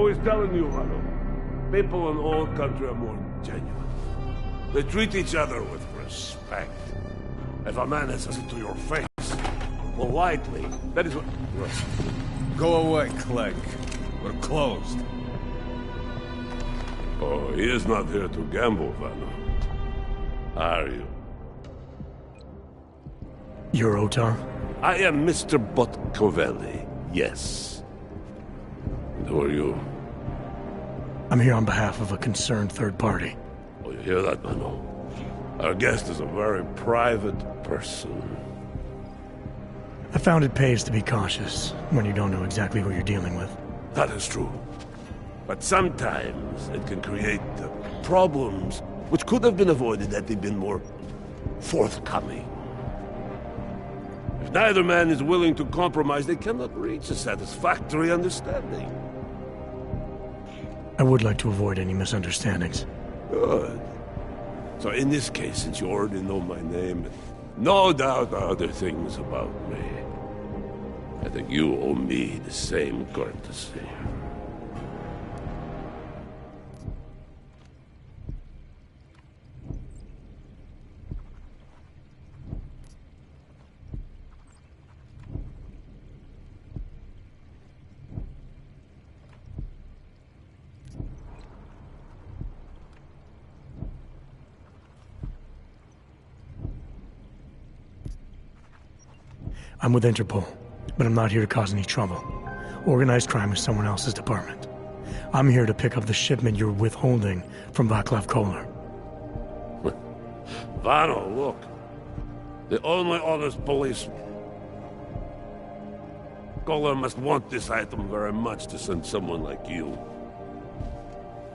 always telling you, Vano. People in old country are more genuine. They treat each other with respect. If a man says it to your face, politely, that is what... Go away, Clegg. We're closed. Oh, he is not here to gamble, Vano. Are you? You're Otar? I am Mr. Botkovelli, yes. And who are you? I'm here on behalf of a concerned third party. Oh, you hear that, Vano? Our guest is a very private person. I found it pays to be cautious when you don't know exactly who you're dealing with. That is true. But sometimes it can create problems which could have been avoided had they been more forthcoming. If neither man is willing to compromise, they cannot reach a satisfactory understanding. I would like to avoid any misunderstandings. Good. So in this case, since you already know my name, and no doubt other things about me, I think you owe me the same courtesy. I'm with Interpol, but I'm not here to cause any trouble. Organized crime is someone else's department. I'm here to pick up the shipment you're withholding from Vaclav Kolar. Vano, look. The only honest police... Kolar must want this item very much to send someone like you.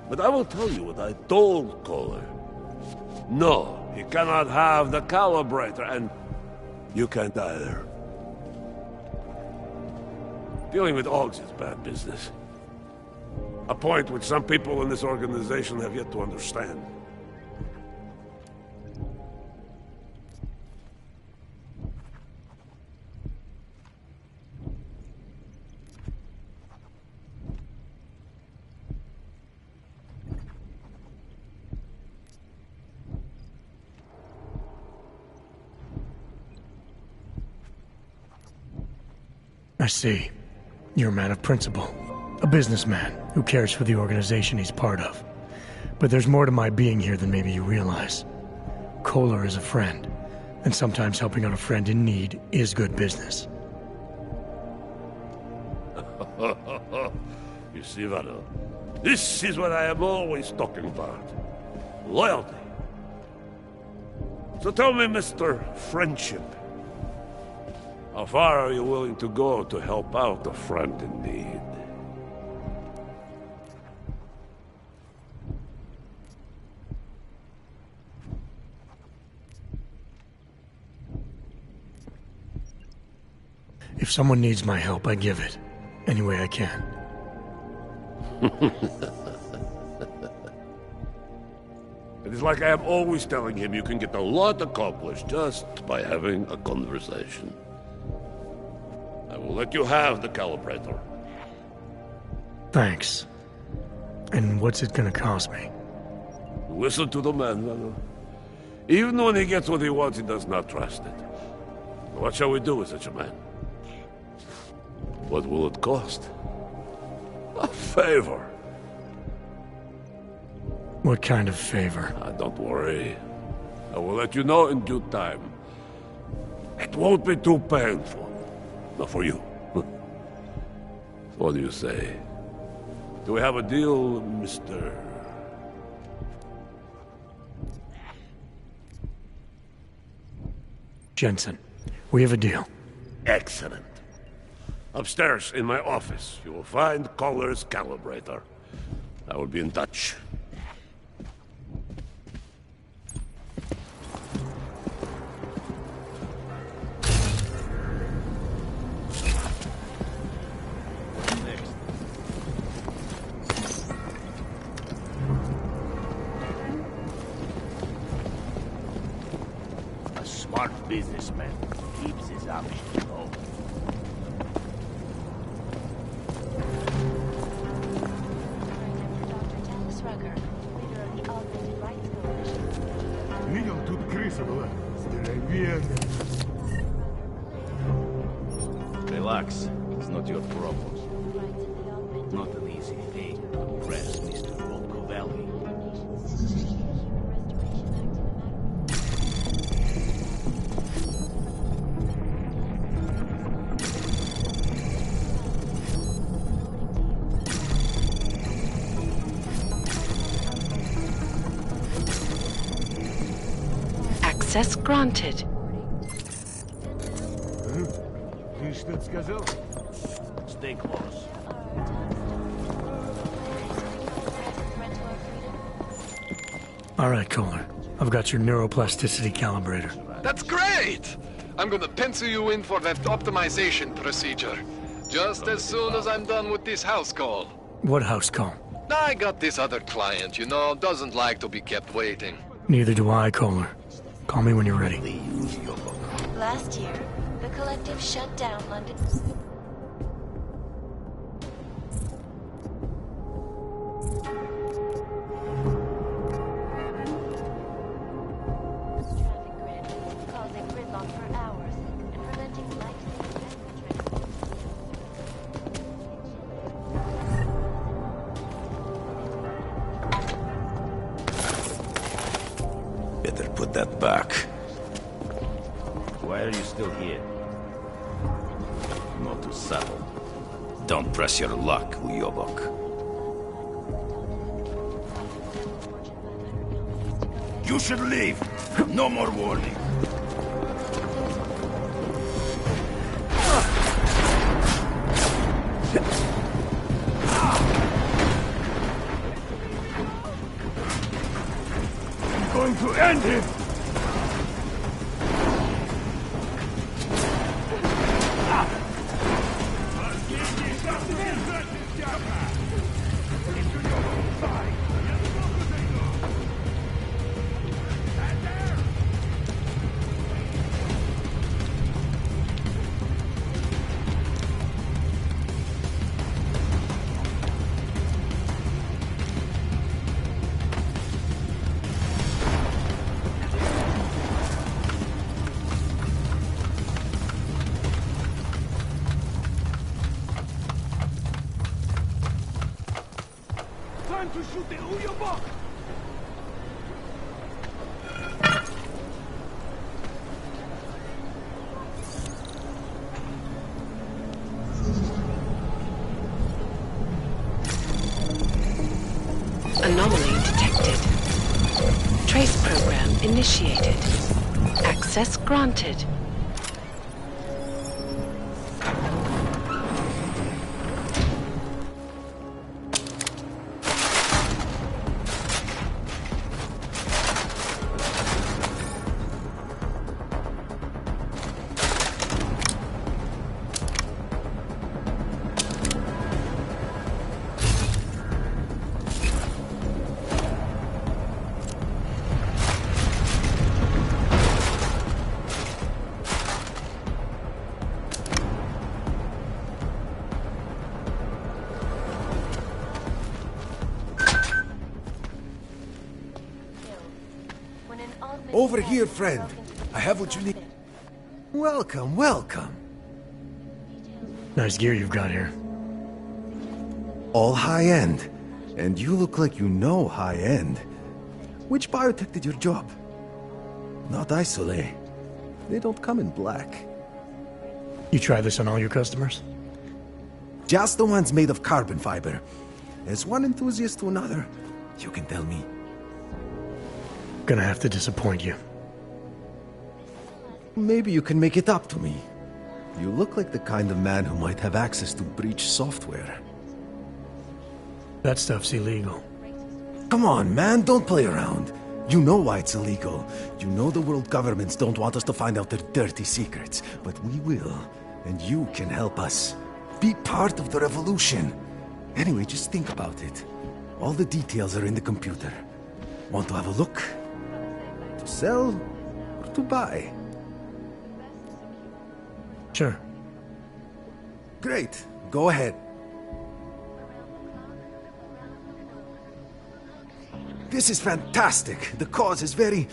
But I will tell you what I told Kolar. No, he cannot have the calibrator, and you can't either. Dealing with Augs is bad business. A point which some people in this organization have yet to understand. I see. You're a man of principle. A businessman who cares for the organization he's part of. But there's more to my being here than maybe you realize. Kolar is a friend, and sometimes helping out a friend in need is good business. You see, Vano, this is what I am always talking about. Loyalty. So tell me, Mr. Friendship, how far are you willing to go to help out a friend in need? If someone needs my help, I give it. Any way I can. It is like I am always telling him, you can get a lot accomplished just by having a conversation. I will let you have the calibrator. Thanks. And what's it gonna cost me? Listen to the man, Vano. Even when he gets what he wants, he does not trust it. What shall we do with such a man? What will it cost? A favor. What kind of favor? Don't worry. I will let you know in due time. It won't be too painful. Not for you. What do you say? Do we have a deal, Mr. Jensen, we have a deal. Excellent. Upstairs in my office, you will find Kolar's calibrator. I will be in touch. A smart businessman keeps his options open. Relax. It's not your problem. Not an easy thing to impress Mr. Volkovelli. Access granted. Stay close. All right, Kohler. I've got your neuroplasticity calibrator. That's great! I'm gonna pencil you in for that optimization procedure. Just as soon as I'm done with this house call. What house call? I got this other client, you know, doesn't like to be kept waiting. Neither do I, Kohler. Call me when you're ready. Last year, the collective shut down London. Traffic grid, causing gridlock for hours and preventing Better put that back. Why are you still here? Not to settle. Don't press your luck, Uyobok. You should leave. No more warning. I'm going to end him! Time to shoot the Uyobok! Anomaly detected. Trace program initiated. Access granted. Over here, friend. I have what you need. Welcome, welcome. Nice gear you've got here. All high-end. And you look like you know high-end. Which biotech did your job? Not Isolate. They don't come in black. You try this on all your customers? Just the ones made of carbon fiber. As one enthusiast to another, you can tell me. Gonna have to disappoint you. Maybe you can make it up to me. You look like the kind of man who might have access to breach software. That stuff's illegal. Come on, man, don't play around. You know why it's illegal. You know the world governments don't want us to find out their dirty secrets. But we will, and you can help us. Be part of the revolution. Anyway, just think about it. All the details are in the computer. Want to have a look? To sell or to buy? Sure. Great. Go ahead. This is fantastic. The cause is very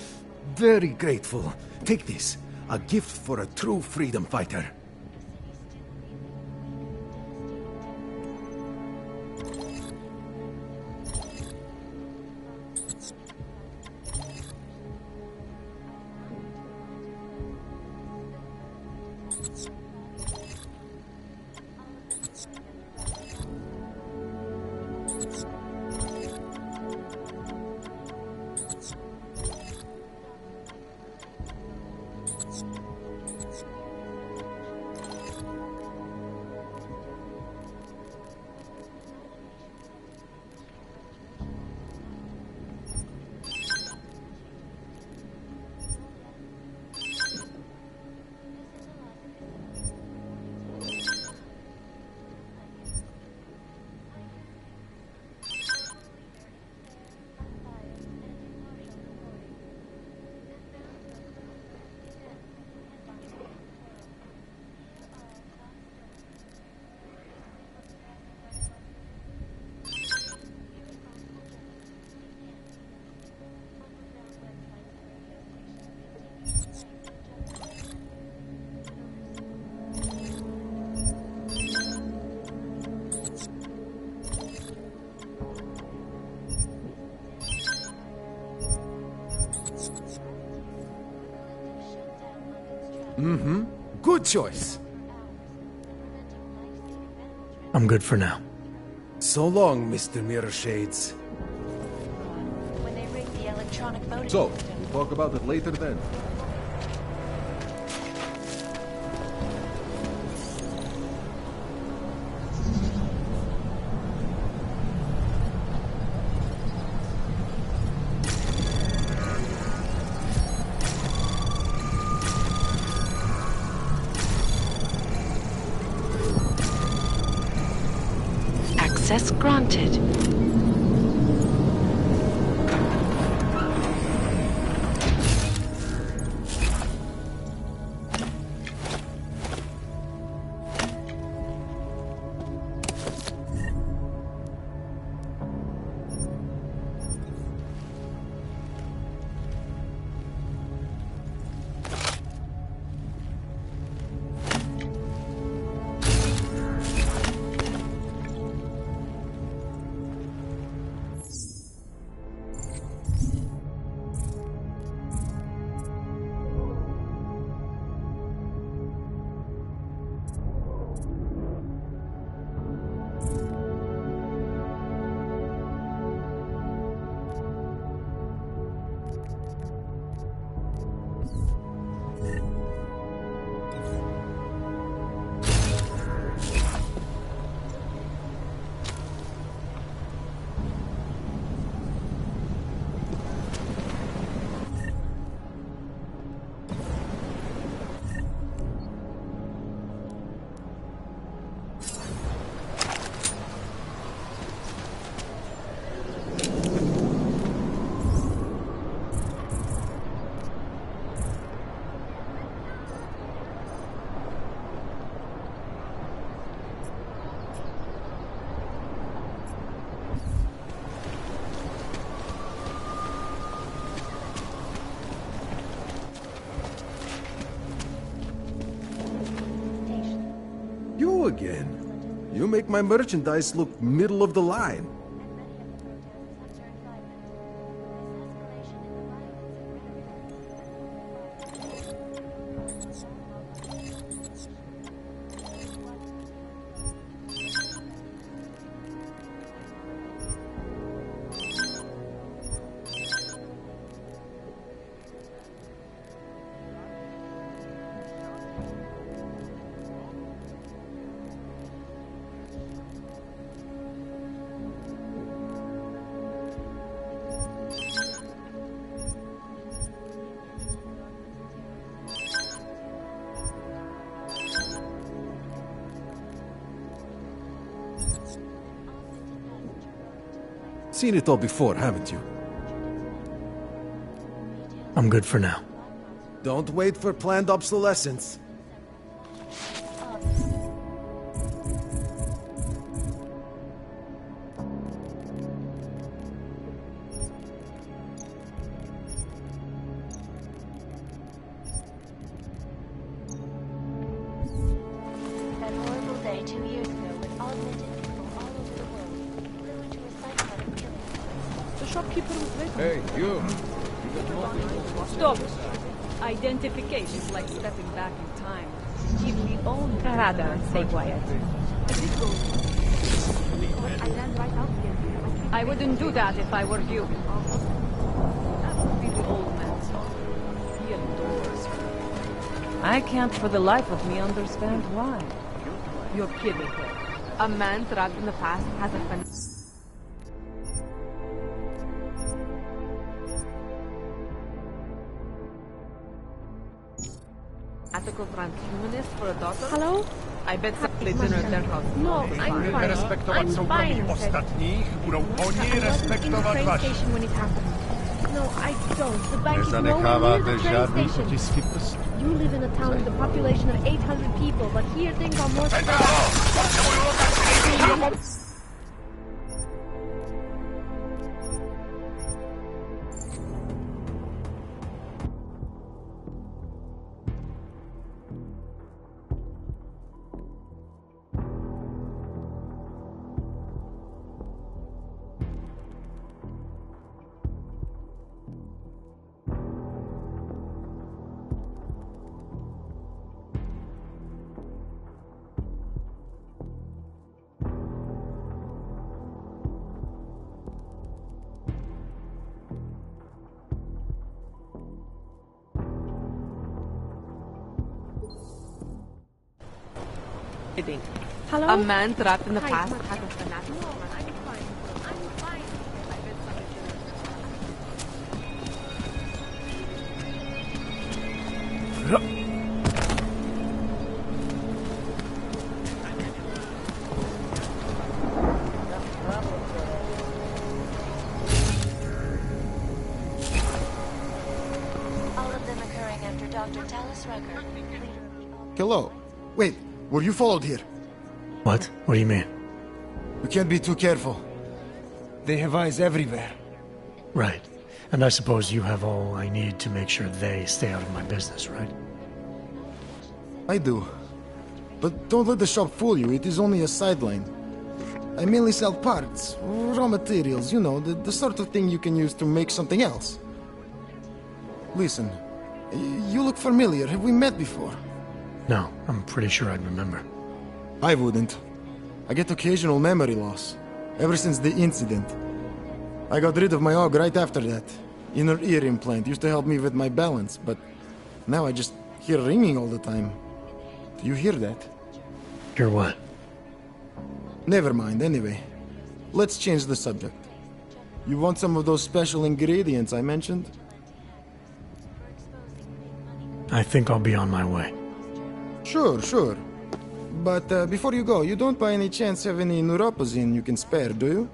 very grateful. Take this, a gift for a true freedom fighter. Good choice. I'm good for now. So long, Mr. Mirror Shades. When they rig the electronic voting So, system. we'll talk about it later then. Access granted. You again. You make my merchandise look middle of the line. Seen it all before, haven't you? I'm good for now. Don't wait for planned obsolescence. shopkeeper was right. Hey, you! Stop! Identification is like stepping back in time. Give me own. Rather, stay quiet. I wouldn't do that if I were you. That would be the old man's fault. He adores her. I can't for the life of me understand why. You're kidding her. A man trapped in the past has a fun. Ethical transhumanist for a daughter? Hello? I bet somebody dinner at their house. No, I'm fine. Respektować I'm soukromie fine. ostatnich, którą oni I wasn't in the respektować train wasi. station when it happened. No, I don't. The bank Nie is nowhere zanechała near the też train żadnej station. uciskitosti. You live in a town with a population of 800 people, but here things are more spread out. Hello? A man trapped in the past has a fanatic. All of them occurring after Dr. Tallis Rucker. Hello. Wait, were you followed here? What? What do you mean? You can't be too careful. They have eyes everywhere. Right. And I suppose you have all I need to make sure they stay out of my business, right? I do. But don't let the shop fool you, it is only a sideline. I mainly sell parts, raw materials, you know, the sort of thing you can use to make something else. Listen, you look familiar. Have we met before? No, I'm pretty sure I'd remember. I wouldn't. I get occasional memory loss. Ever since the incident. I got rid of my og right after that. Inner ear implant used to help me with my balance, but now I just hear ringing all the time. Do you hear that? Hear what? Never mind, anyway. Let's change the subject. You want some of those special ingredients I mentioned? I think I'll be on my way. Sure. But before you go, you don't by any chance have any neuropozine you can spare, do you?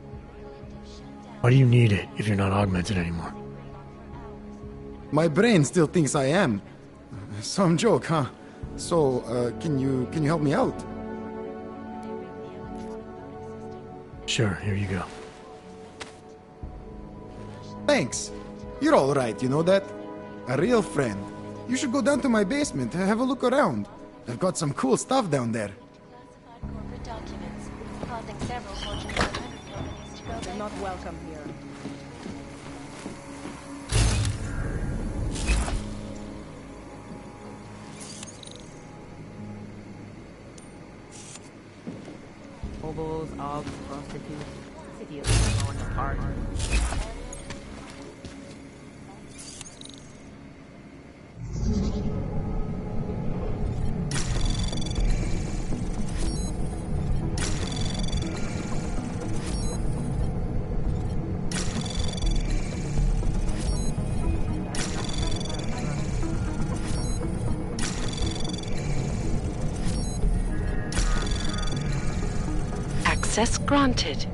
Why do you need it if you're not augmented anymore? My brain still thinks I am. Some joke, huh? So, can you help me out? Sure, here you go. Thanks. You're all right, you know that? A real friend. You should go down to my basement, have a look around. I've got some cool stuff down there. Classified corporate documents, causing several Fortune 500 companies to go You're bankrupt. not welcome here. Hobos, ogs, prostitutes. City is falling apart. Access granted.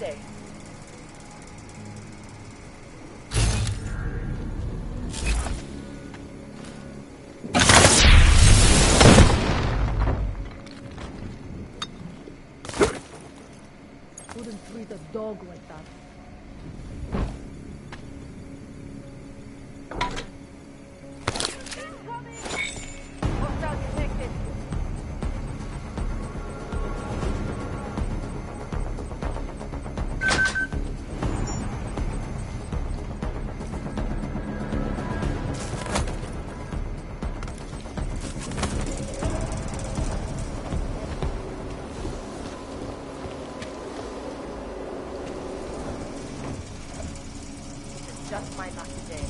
day. Wouldn't treat a dog like that. Hostile detected. Just my lucky day.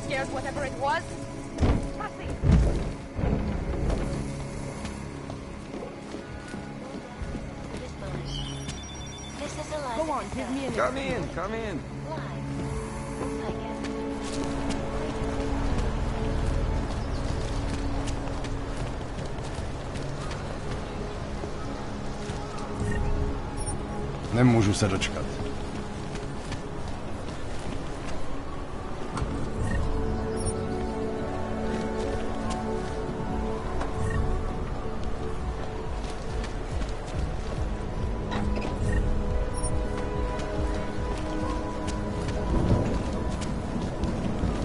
Scared whatever it was? Pussy! This is Eliza. Go on, give me an Come in, come in. Live. I guess. Nemůžu se dočkat.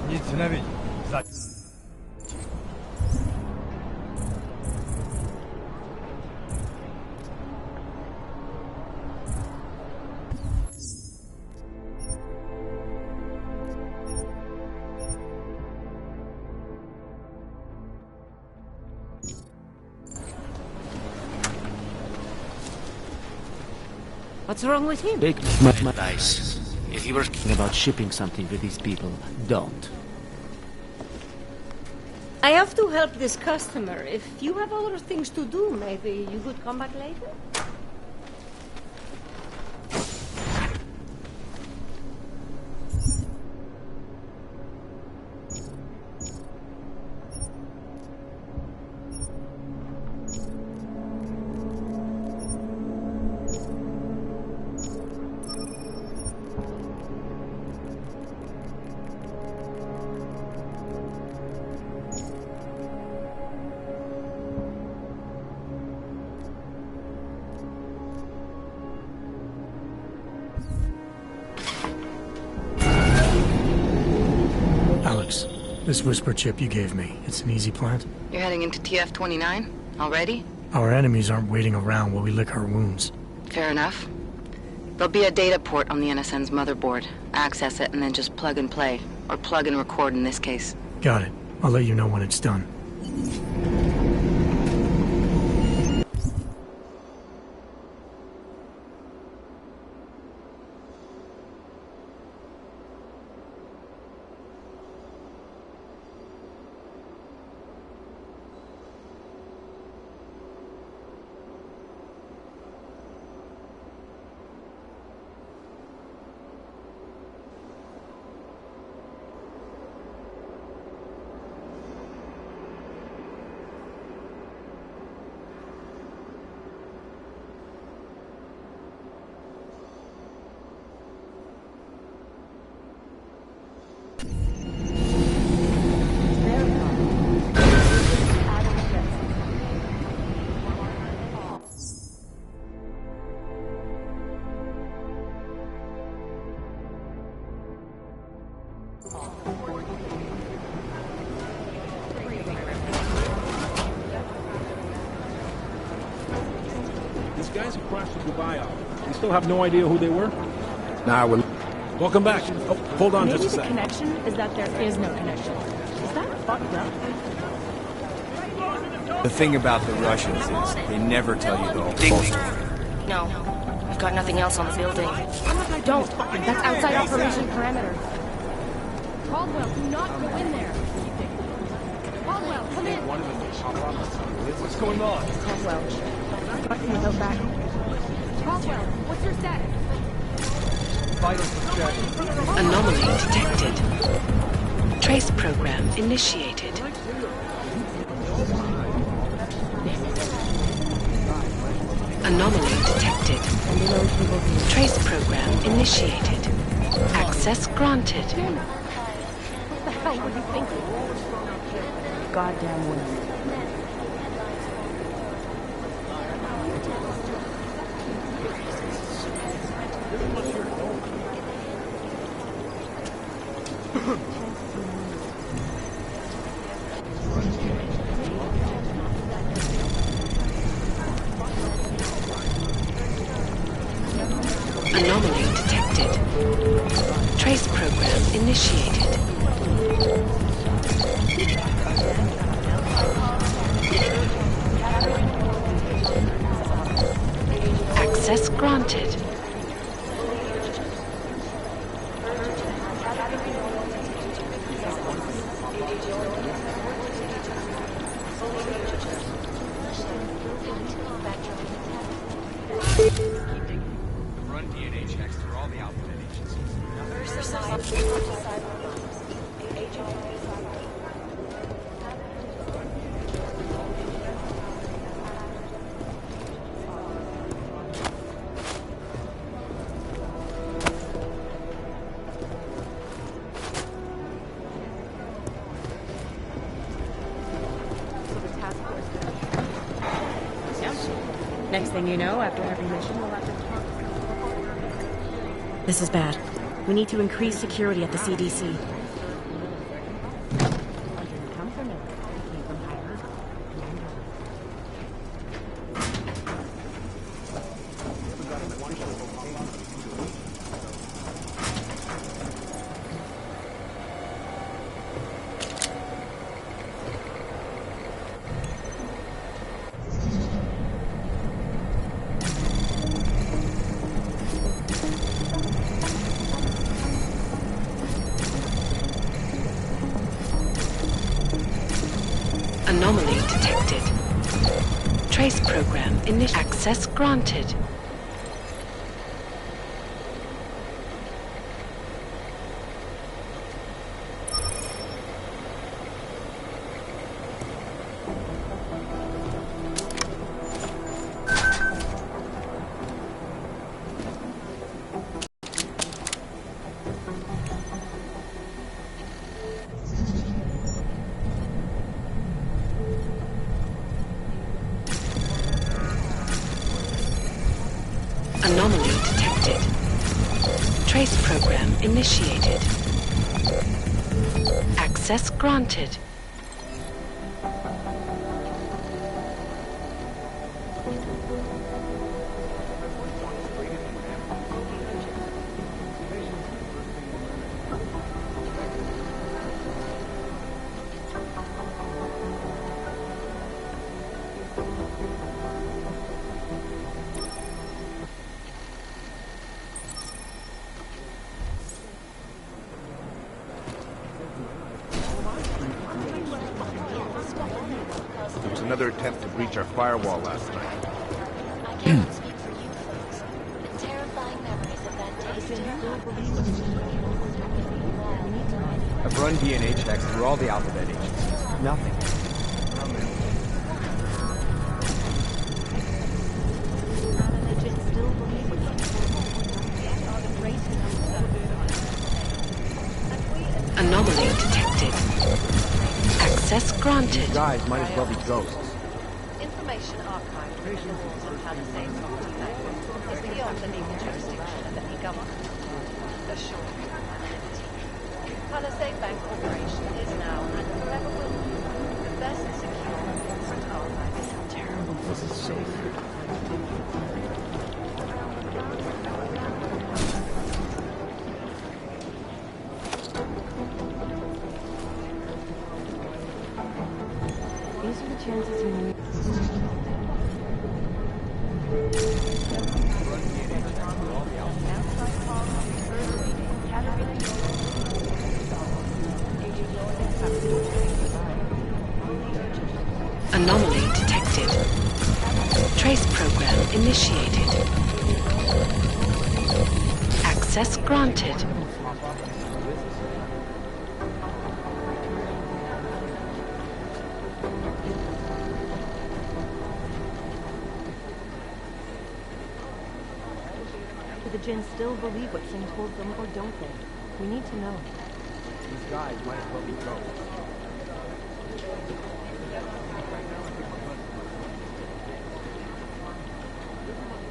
Nic nevidím. What's wrong with him? Take my advice. If you were thinking about shipping something to these people, don't. I have to help this customer. If you have other things to do, maybe you could come back later? Alex, this whisper chip you gave me, it's an easy plant? You're heading into TF-29? Already? Our enemies aren't waiting around while we lick our wounds. Fair enough. There'll be a data port on the NSN's motherboard. Access it and then just plug and play. Or plug and record in this case. Got it. I'll let you know when it's done. guys who crashed the Dubai off. We still have no idea who they were? Nah, we'll... Welcome back. Oh, hold on Maybe just a the second. connection is that there is no connection. Is that fucked up? The thing about the Russians is they never tell you the whole story. No. We've got nothing else on the building. Don't. That's outside operation perimeter. Caldwell, do not go in there. Caldwell, come in. What's going on? Caldwell. Button without back. Caldwell, what's your status? Anomaly detected. Trace program initiated. Anomaly detected. Trace program initiated. Access granted. What the hell were you thinking? Goddamn women. Anomaly detected. Trace program initiated. Access granted. Run DNA checks through all the alphabet agencies. Next thing you know, after every mission, we'll have to talk. This is bad. We need to increase security at the CDC. Anomaly detected. Trace program initiated. Access granted. Anomaly detected. Trace program initiated. Access granted. There was another attempt to breach our firewall last night. I cannot speak for you folks, but terrifying memories of that day still I've run DNA checks through all the alphabet agencies. Nothing. Anomaly detected. Access granted. These guys might as well be ghosts. Information archived within the walls of Palisade Property Bank is beyond the legal jurisdiction of any government. Assured anonymity. Palisade Bank Corporation is now and forever will be the best secure corporate archive in town. This is safe. These are the chances you need. Anomaly detected. Trace program initiated. Access granted. Do the Jinn still believe what Singh told them, or don't they? We need to know. These guys might as well be ghosts.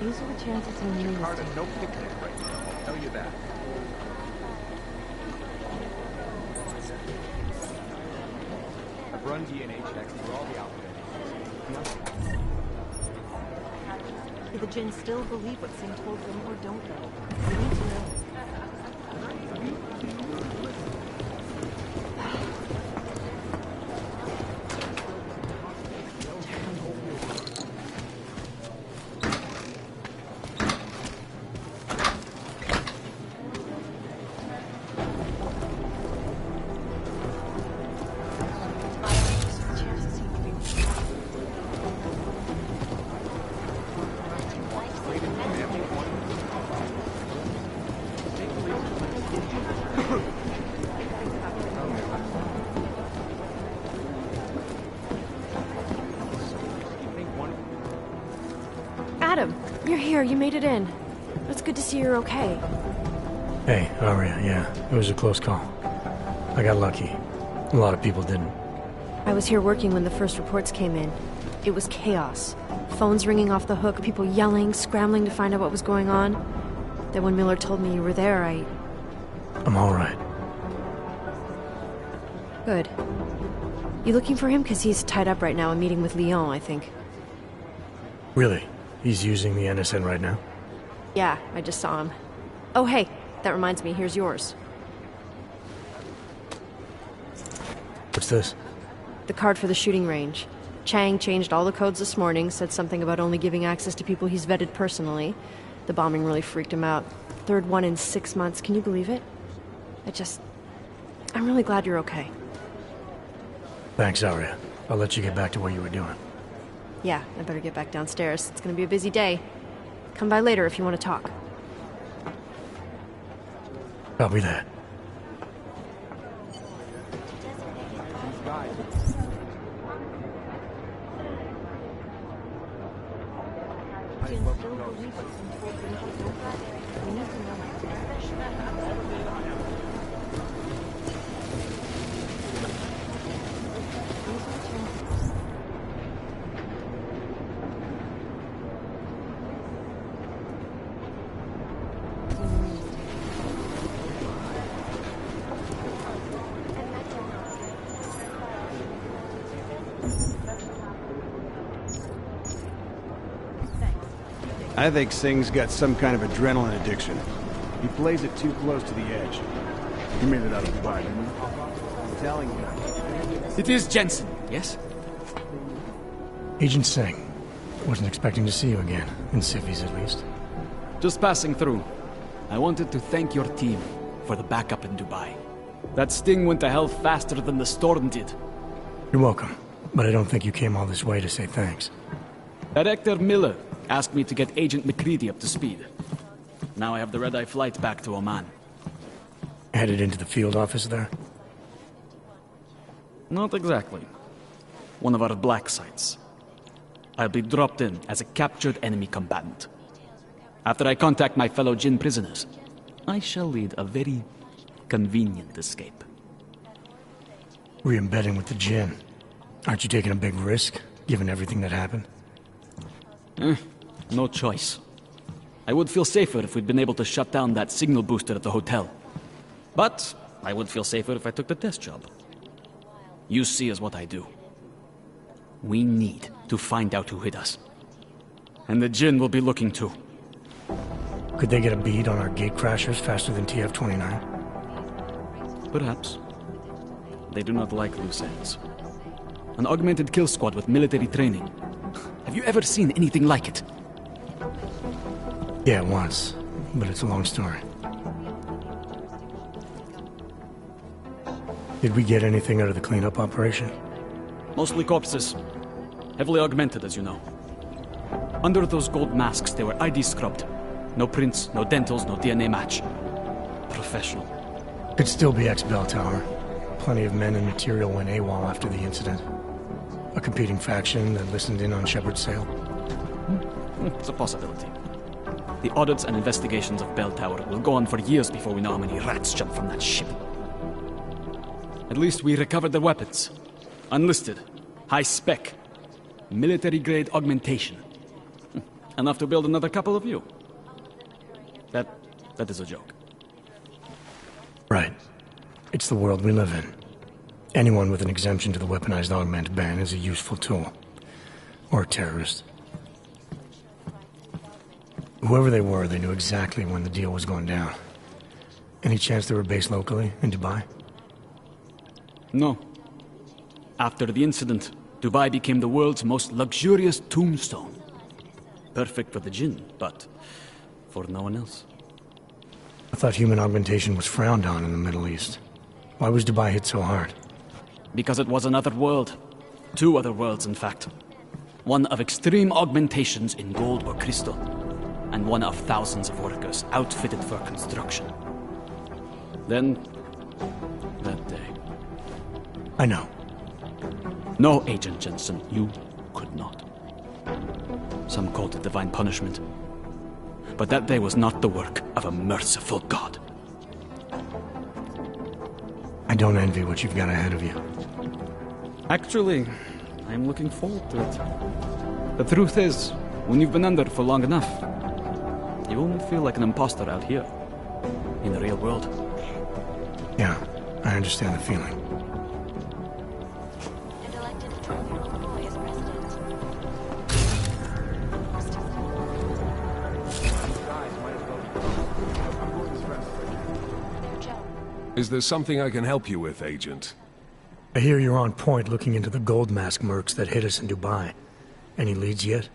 These are the chances you need. Carter, no picnic right now, I'll tell you that. I've run DNA checks through all the outfit agencies. Do the Jinn still believe what Singh told them, or don't they? We need to know. Adam, you're here. You made it in. It's good to see you're okay. Hey, Aria, yeah, it was a close call. I got lucky. A lot of people didn't. I was here working when the first reports came in. It was chaos. Phones ringing off the hook, people yelling, scrambling to find out what was going on. Then when Miller told me you were there, I'm alright. Good. You looking for him? Because he's tied up right now, and meeting with Lyon, I think. Really? He's using the NSN right now? Yeah, I just saw him. Oh, hey, that reminds me, here's yours. What's this? The card for the shooting range. Chang changed all the codes this morning, said something about only giving access to people he's vetted personally. The bombing really freaked him out. Third one in 6 months, can you believe it? I'm really glad you're okay. Thanks, Aria. I'll let you get back to what you were doing. Yeah, I better get back downstairs. It's gonna be a busy day. Come by later if you want to talk. Copy that. These guys. I think Singh's got some kind of adrenaline addiction. He plays it too close to the edge. You made it out of Dubai, didn't you? I'm telling you. It is Jensen, yes? Agent Singh. Wasn't expecting to see you again, in civvies at least. Just passing through. I wanted to thank your team for the backup in Dubai. That sting went to hell faster than the storm did. You're welcome, but I don't think you came all this way to say thanks. Director Miller asked me to get Agent McCready up to speed. Now I have the red-eye flight back to Oman. Headed into the field office there? Not exactly. One of our black sites. I'll be dropped in as a captured enemy combatant. After I contact my fellow Jinn prisoners, I shall lead a very convenient escape. Re-embedding with the Jinn. Aren't you taking a big risk, given everything that happened? No choice. I would feel safer if we'd been able to shut down that signal booster at the hotel. But I would feel safer if I took the test job. You see is what I do. We need to find out who hit us. And the Jinn will be looking too. Could they get a bead on our gate crashers faster than TF-29? Perhaps. They do not like loose ends. An augmented kill squad with military training. Have you ever seen anything like it? Yeah, once. But it's a long story. Did we get anything out of the cleanup operation? Mostly corpses. Heavily augmented, as you know. Under those gold masks, they were ID scrubbed. No prints, no dentals, no DNA match. Professional. Could still be ex-Bell Tower. Plenty of men and material went AWOL after the incident. A competing faction that listened in on Shepard's sale. It's a possibility. The audits and investigations of Bell Tower will go on for years before we know how many rats jumped from that ship. At least we recovered their weapons. Unlisted. High spec. Military-grade augmentation. Enough to build another couple of you. That is a joke. Right. It's the world we live in. Anyone with an exemption to the weaponized augment ban is a useful tool. Or a terrorist. Whoever they were, they knew exactly when the deal was going down. Any chance they were based locally, in Dubai? No. After the incident, Dubai became the world's most luxurious tombstone. Perfect for the jinn, but for no one else. I thought human augmentation was frowned on in the Middle East. Why was Dubai hit so hard? Because it was another world. Two other worlds, in fact. One of extreme augmentations in gold or crystal, and one of thousands of workers outfitted for construction. Then, that day. I know. No, Agent Jensen, you could not. Some called it divine punishment. But that day was not the work of a merciful God. I don't envy what you've got ahead of you. Actually, I'm looking forward to it. The truth is, when you've been under for long enough, you won't feel like an imposter out here, in the real world. Yeah, I understand the feeling. Is there something I can help you with, Agent? I hear you're on point looking into the gold mask mercs that hit us in Dubai. Any leads yet?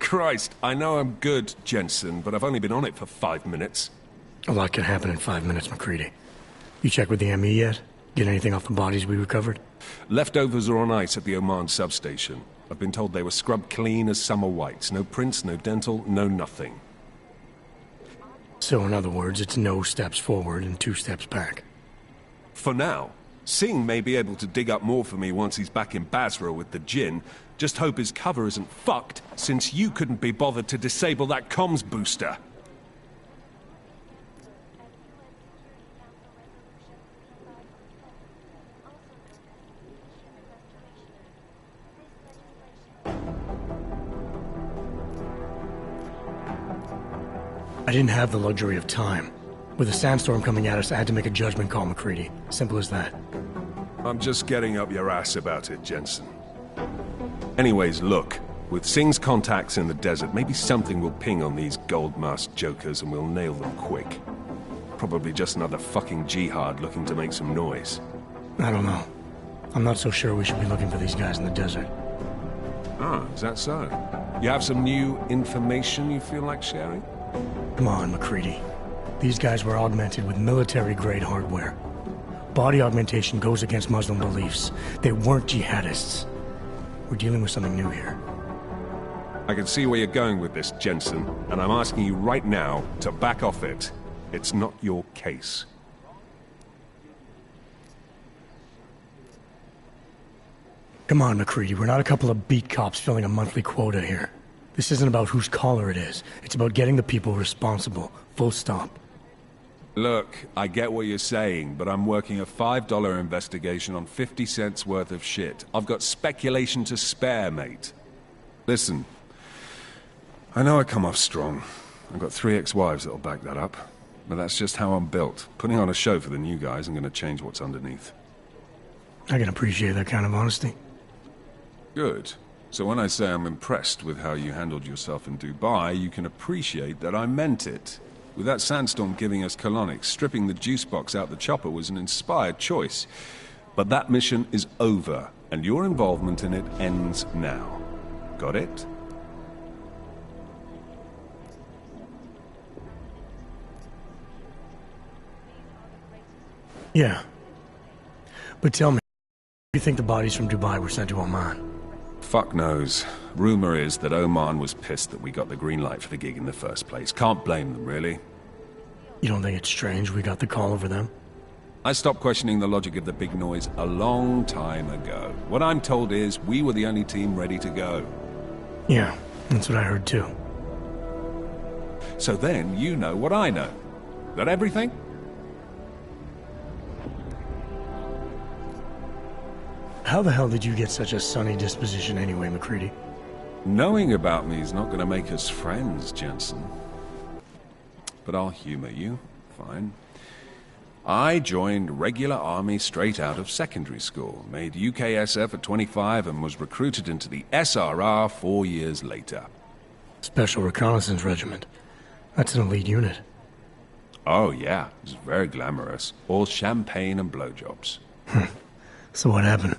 Christ, I know I'm good, Jensen, but I've only been on it for 5 minutes. A lot can happen in 5 minutes, McCready. You check with the ME yet? Get anything off the bodies we recovered? Leftovers are on ice at the Oman substation. I've been told they were scrubbed clean as summer whites. No prints, no dental, no nothing. So in other words, it's no steps forward and 2 steps back. For now. Singh may be able to dig up more for me once he's back in Basra with the Jinn. Just hope his cover isn't fucked, since you couldn't be bothered to disable that comms booster. I didn't have the luxury of time. With a sandstorm coming at us, I had to make a judgment call, McCready. Simple as that. I'm just getting up your ass about it, Jensen. Anyways, look. With Singh's contacts in the desert, maybe something will ping on these gold-masked jokers and we'll nail them quick. Probably just another fucking jihad looking to make some noise. I don't know. I'm not so sure we should be looking for these guys in the desert. Ah, is that so? You have some new information you feel like sharing? Come on, McCready. These guys were augmented with military-grade hardware. Body augmentation goes against Muslim beliefs. They weren't jihadists. We're dealing with something new here. I can see where you're going with this, Jensen, and I'm asking you right now to back off it. It's not your case. Come on, McCready. We're not a couple of beat cops filling a monthly quota here. This isn't about whose collar it is. It's about getting the people responsible. Full stop. Look, I get what you're saying, but I'm working a $5 investigation on 50 cents worth of shit. I've got speculation to spare, mate. Listen, I know I come off strong. I've got 3 ex-wives that'll back that up. But that's just how I'm built. Putting on a show for the new guys, I'm gonna change what's underneath. I can appreciate that kind of honesty. Good. So when I say I'm impressed with how you handled yourself in Dubai, you can appreciate that I meant it. With that sandstorm giving us colonics, stripping the juice box out the chopper was an inspired choice. But that mission is over. And your involvement in it ends now. Got it? Yeah. But tell me, do you think the bodies from Dubai were sent to Oman? Fuck knows. Rumor is that Oman was pissed that we got the green light for the gig in the first place. Can't blame them, really. You don't think it's strange we got the call over them? I stopped questioning the logic of the big noise a long time ago. What I'm told is, we were the only team ready to go. Yeah, that's what I heard too. So then, you know what I know. That everything? How the hell did you get such a sunny disposition anyway, McCready? Knowing about me is not going to make us friends, Jensen. But I'll humor you. Fine. I joined regular army straight out of secondary school, made UKSF at 25 and was recruited into the SRR 4 years later. Special Reconnaissance Regiment. That's an elite unit. Oh yeah, it was very glamorous. All champagne and blowjobs. So what happened?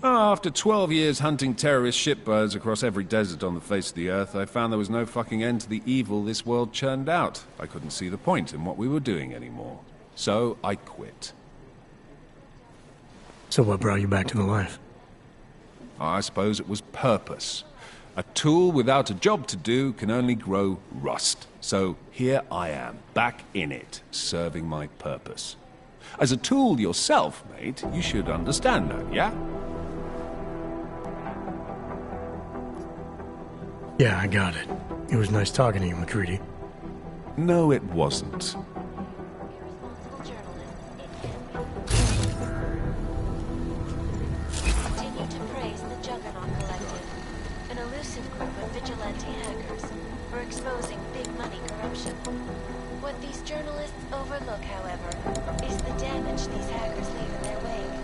After 12 years hunting terrorist shitbirds across every desert on the face of the earth, I found there was no fucking end to the evil this world churned out. I couldn't see the point in what we were doing anymore. So I quit. So what brought you back to the life? I suppose it was purpose. A tool without a job to do can only grow rust. So here I am, back in it, serving my purpose. As a tool yourself, mate, you should understand that, yeah? Yeah, I got it. It was nice talking to you, McCready. No, it wasn't. Continue to praise the Juggernaut Collective, an elusive group of vigilante hackers for exposing big money corruption. What these journalists overlook, however, is the damage these hackers leave in their wake.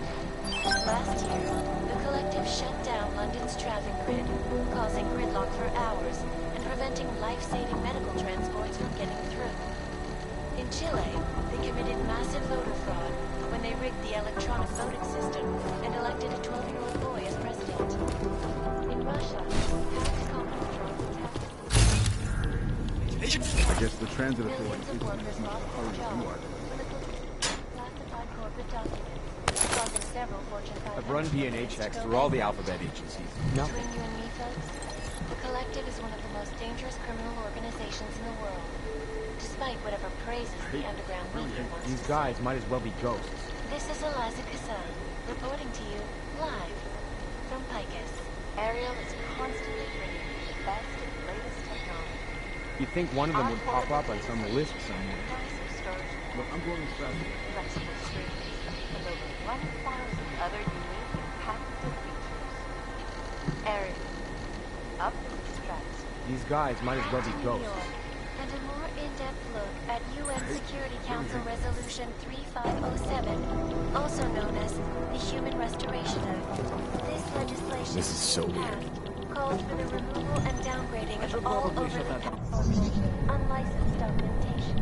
Last year, the Collective shut down London's traffic grid, causing gridlock for hours and preventing life-saving medical transports from getting through. In Chile, they committed massive voter fraud when they rigged the electronic voting system and elected a 12-year-old boy as president. In Russia, hackers I guess the transit authority isn't as much of a hurry as you are. classified corporate documents, causing several Fortune 500 I've run DNA checks through all the alphabet agencies. Nothing. Between you and me, folks, the Collective is one of the most dangerous criminal organizations in the world. Despite whatever praises the underground media wants These to guys might as well be ghosts. This is Eliza Kassan, reporting to you live from Picus. Ariel is constantly bringing you the best and latest technology. You'd think one of them would pop up on some list somewhere. Look, I'm going fast. Flexible screens with over 1,000 other unique and patented features. Ariel, up in the stratosphere. These guys might as well be ghosts. And a more in-depth look at UN Security Council Resolution 3507, also known as the Human Restoration Act. This legislation This is so weird. calls for the removal and downgrading of all overly powerful, unlicensed documentation.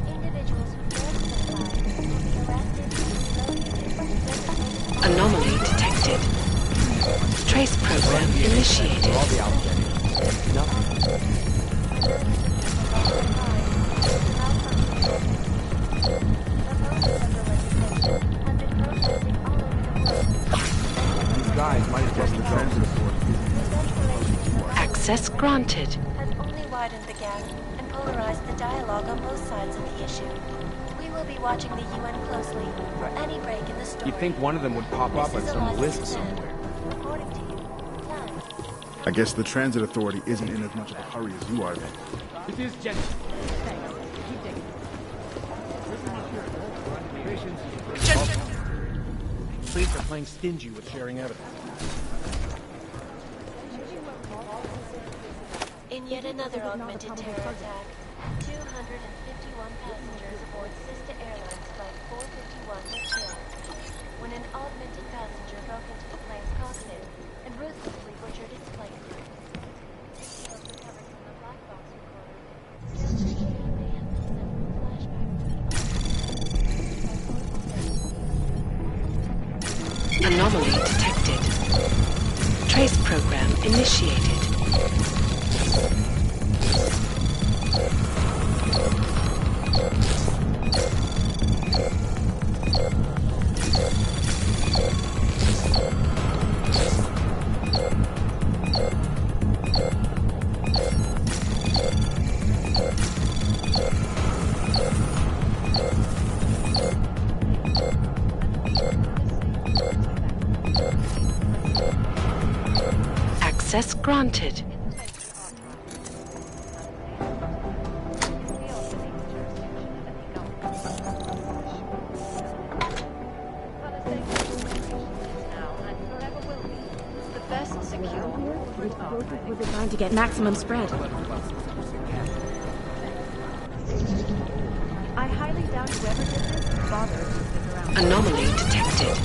Individuals who fail to comply will be arrested and Anomaly detected. Trace program initiated. All the alphabet. Nothing. These guys might as well be ghosts. Access granted. has only widened the gap and polarized the dialogue on both sides of the issue. We will be watching the UN closely for any break in the story. You'd think one of them would pop up on some list somewhere. Reporting to you, live. I guess the transit authority isn't in as much of a hurry as you are then. It is Jensen. Police are playing stingy with sharing evidence. In yet another augmented terror attack, 251 passengers aboard Sister Airlines Flight 451 were killed when an augmented passenger broke into the plane's cockpit and ruthlessly butchered its flight crew. Details recovered from the black box recorder still indicate a man with several flashbacks. Anomaly Anomaly detected. Trace program initiated. Access granted. We're designed to get maximum spread. I highly doubt whoever did this bothered to stick around. Anomaly detected.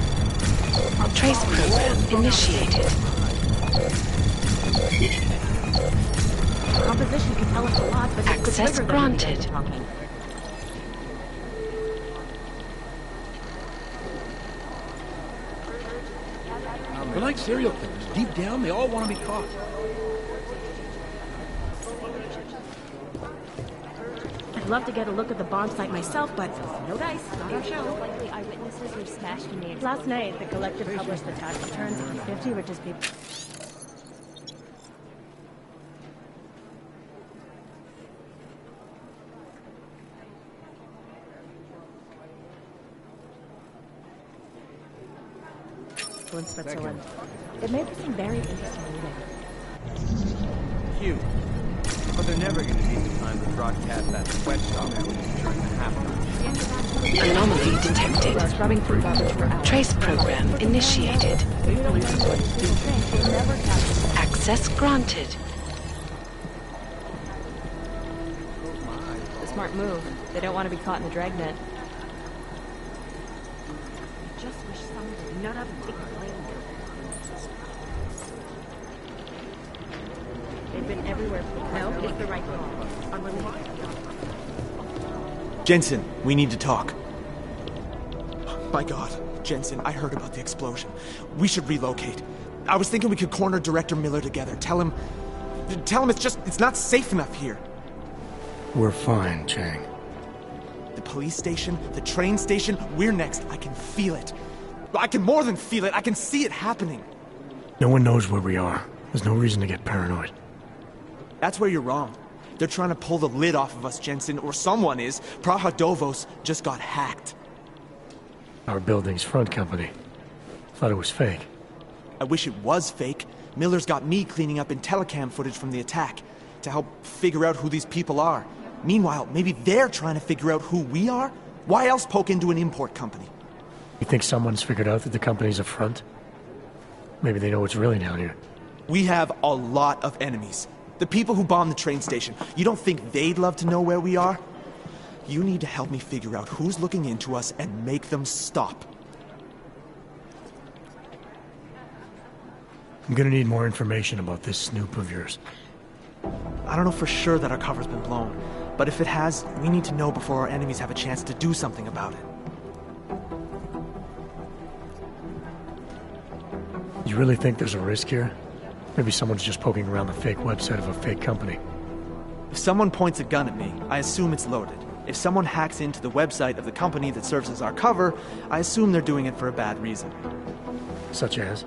Trace program initiated. Composition can tell us a lot, but it's the Access trigger that granted. we're talking. They're like serial killers. Deep down, they all want to be caught. I'd love to get a look at the bomb site myself, but no dice, not our show. Likely eyewitnesses were smashed in the Last night, the collective published the tax returns of the 50 richest people. In Switzerland. It made me seem very interesting reading. Cute. But they're never going to need the time to broadcast that sweatshop outage during the halftime. Anomaly detected. Scrubbing through garbage for hours. Trace program initiated. Access granted. A smart move. They don't want to be caught in the dragnet. Just wish someone would nut up and take the blame. They've been everywhere for the No, it's the right call. Unrelated. Jensen, we need to talk. My God, Jensen, I heard about the explosion. We should relocate. I was thinking we could corner Director Miller together. Tell him it's not safe enough here. We're fine, Chang. The police station, the train station, we're next. I can feel it. I can more than feel it. I can see it happening. No one knows where we are. There's no reason to get paranoid. That's where you're wrong. They're trying to pull the lid off of us, Jensen, or someone is. Praha Dovos just got hacked. Our building's front company. Thought it was fake. I wish it was fake. Miller's got me cleaning up IntelliCam footage from the attack to help figure out who these people are. Meanwhile, maybe they're trying to figure out who we are? Why else poke into an import company? You think someone's figured out that the company's a front? Maybe they know what's really down here. We have a lot of enemies. The people who bombed the train station. You don't think they'd love to know where we are? You need to help me figure out who's looking into us and make them stop. I'm gonna need more information about this snoop of yours. I don't know for sure that our cover's been blown, but if it has, we need to know before our enemies have a chance to do something about it. You really think there's a risk here? Maybe someone's just poking around the fake website of a fake company. If someone points a gun at me, I assume it's loaded. If someone hacks into the website of the company that serves as our cover, I assume they're doing it for a bad reason. Such as?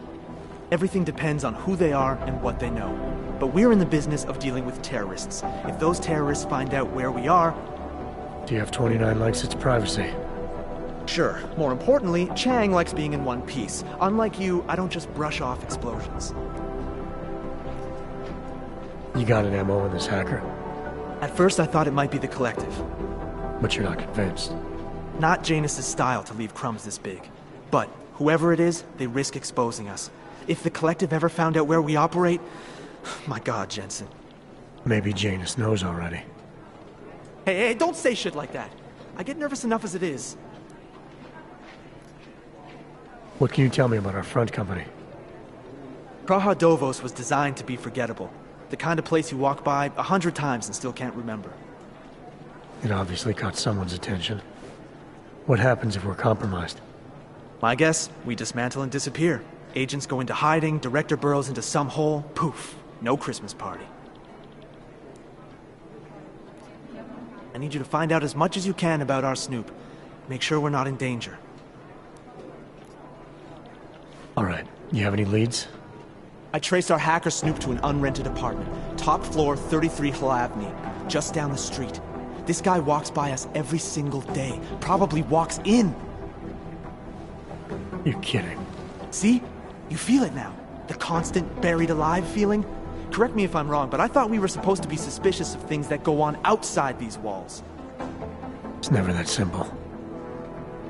Everything depends on who they are and what they know. But we're in the business of dealing with terrorists. If those terrorists find out where we are... TF-29 likes its privacy. Sure. More importantly, Chang likes being in one piece. Unlike you, I don't just brush off explosions. You got an MO in this hacker? At first I thought it might be the Collective. But you're not convinced? Not Janus's style to leave crumbs this big. But whoever it is, they risk exposing us. If the Collective ever found out where we operate... My God, Jensen. Maybe Janus knows already. Hey, don't say shit like that. I get nervous enough as it is. What can you tell me about our front company? Praha Dovos was designed to be forgettable. The kind of place you walk by 100 times and still can't remember. It obviously caught someone's attention. What happens if we're compromised? My guess, we dismantle and disappear. Agents go into hiding, director burrows into some hole, poof, no Christmas party. I need you to find out as much as you can about our Snoop. Make sure we're not in danger. All right. You have any leads? I traced our hacker Snoop to an unrented apartment. Top floor, 33 Hill Avenue. Just down the street. This guy walks by us every single day. Probably walks in. You're kidding. See? You feel it now. The constant buried alive feeling. Correct me if I'm wrong, but I thought we were supposed to be suspicious of things that go on outside these walls. It's never that simple.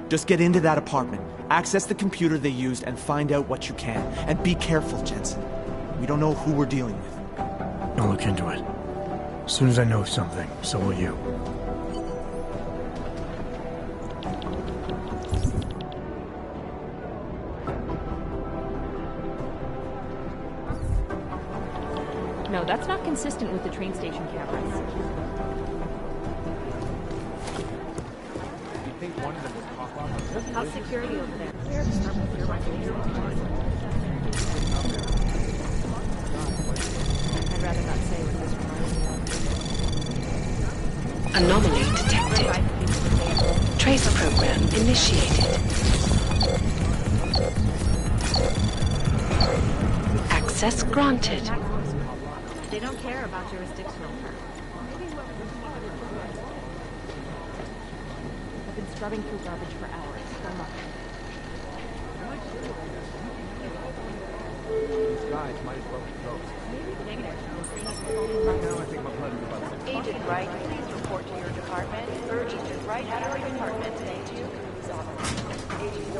Just get into that apartment, access the computer they used, and find out what you can. And be careful, Jensen. We don't know who we're dealing with. I'll look into it. As soon as I know something, so will you. No, that's not consistent with the train station cameras. You think one of them would pop up? How's security over there? Where to start with your recommendation? I'd rather not say what this reminds me of. Anomaly detected. Trace program initiated. Access granted. They don't care about jurisdictional terms. I've been scrubbing through garbage for hours. Still nothing. These guys might as well be ghosts. Agent Wright, please report to your department. Agent Wright at our department. Thank you. Agent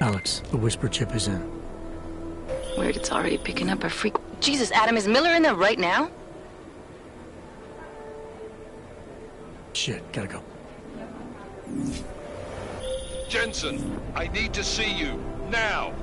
Alex, the whisper chip is in. Weird, it's already picking up a freak. Jesus, Adam, is Miller in there right now? Shit, gotta go. Jensen, I need to see you, now!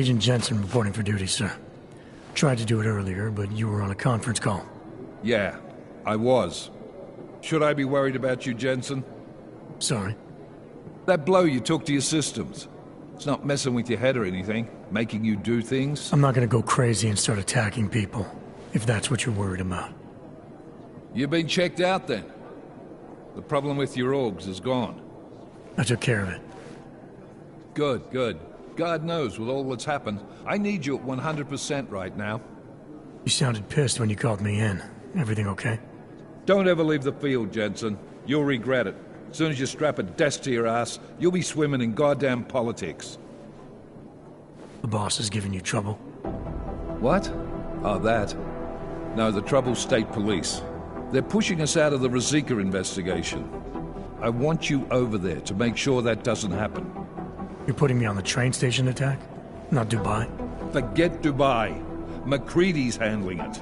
Agent Jensen reporting for duty, sir. Tried to do it earlier, but you were on a conference call. Yeah, I was. Should I be worried about you, Jensen? Sorry? That blow you took to your systems. It's not messing with your head or anything, making you do things. I'm not gonna go crazy and start attacking people, if that's what you're worried about. You've been checked out then. The problem with your orgs is gone. I took care of it. Good, good. God knows, with all that's happened, I need you at 100% right now. You sounded pissed when you called me in. Everything okay? Don't ever leave the field, Jensen. You'll regret it. As soon as you strap a desk to your ass, you'll be swimming in goddamn politics. The boss is giving you trouble? What? Oh, that. No, the trouble's state police. They're pushing us out of the Ruzicka investigation. I want you over there to make sure that doesn't happen. You're putting me on the train station attack? Not Dubai? Forget Dubai. McCready's handling it.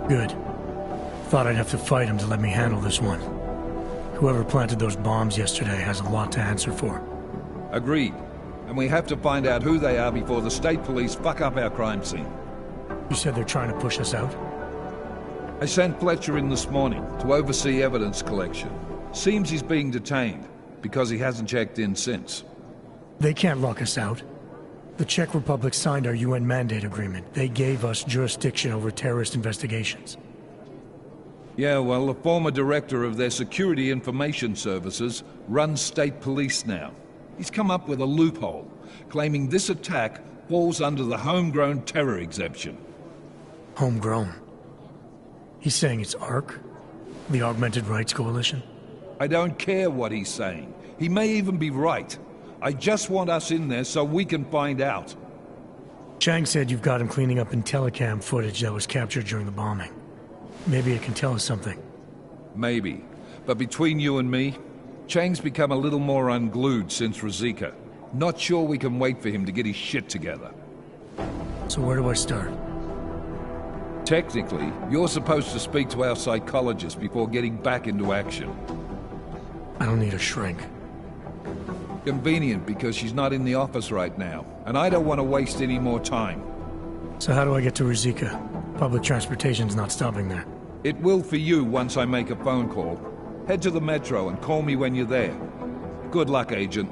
Good. Thought I'd have to fight him to let me handle this one. Whoever planted those bombs yesterday has a lot to answer for. Agreed. And we have to find out who they are before the state police fuck up our crime scene. You said they're trying to push us out? I sent Fletcher in this morning to oversee evidence collection. Seems he's being detained, because he hasn't checked in since. They can't lock us out. The Czech Republic signed our UN mandate agreement. They gave us jurisdiction over terrorist investigations. Yeah, well, the former director of their security information services runs state police now. He's come up with a loophole, claiming this attack falls under the homegrown terror exemption. Homegrown? He's saying it's ARC? The Augmented Rights Coalition? I don't care what he's saying. He may even be right. I just want us in there so we can find out. Chang said you've got him cleaning up Intellicam footage that was captured during the bombing. Maybe it can tell us something. Maybe. But between you and me, Chang's become a little more unglued since Ruzicka. Not sure we can wait for him to get his shit together. So where do I start? Technically, you're supposed to speak to our psychologist before getting back into action. I don't need a shrink. Convenient, because she's not in the office right now, and I don't want to waste any more time. So how do I get to Ruzicka? Public transportation's not stopping there. It will for you once I make a phone call. Head to the metro and call me when you're there. Good luck, Agent.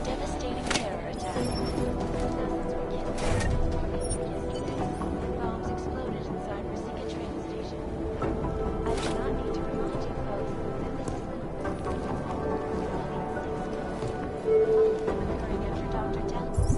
Devastating terror attack. Bombs exploded inside Ruzicka train station. I do not need to remind you folks that this is occurring after Dr. Dell's.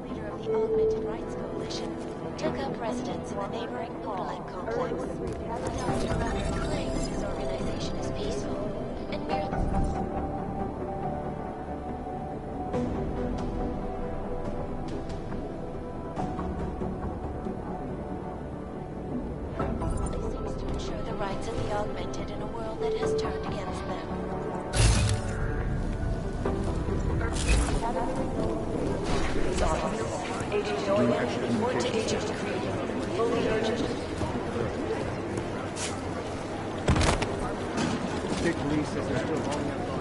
Leader of the Augmented Rights Coalition took up residence in the neighboring Modeling complex. Dr. Robert claims his organization is peaceful and seeks to ensure the rights of the augmented in a world that has turned against them. Agent Doyle, report to Agent Creed. Fully urgent. State police says they're still holding up on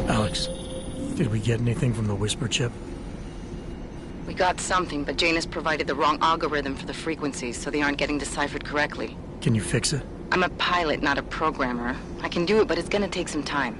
Alex, did we get anything from the Whisper chip? We got something, but Janus provided the wrong algorithm for the frequencies, so they aren't getting deciphered correctly. Can you fix it? I'm a pilot, not a programmer. I can do it, but it's gonna take some time.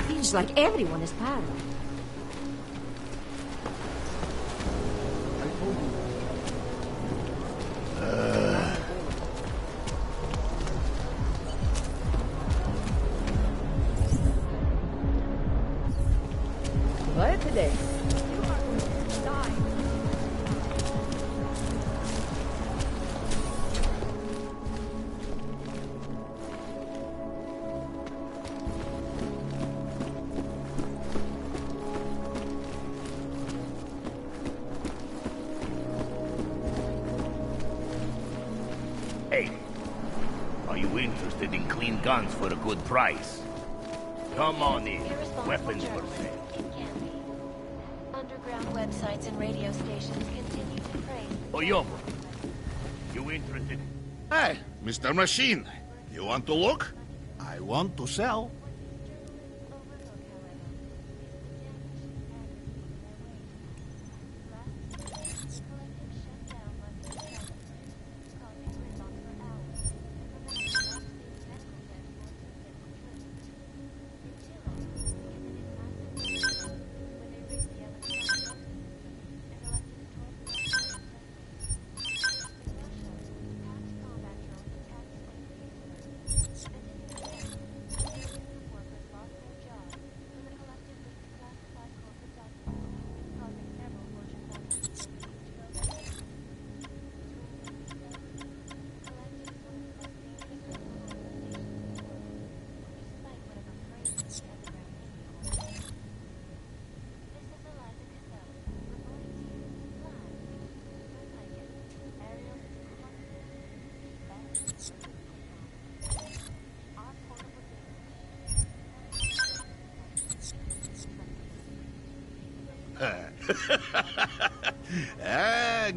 Feels like everyone is paranoid. Quiet today. Hey, are you interested in clean guns for a good price? Come on in. Weapons for sale. Underground websites and radio stations continue to praise. Oyobo, you interested? Hey, Mr. Machine, you want to look? I want to sell.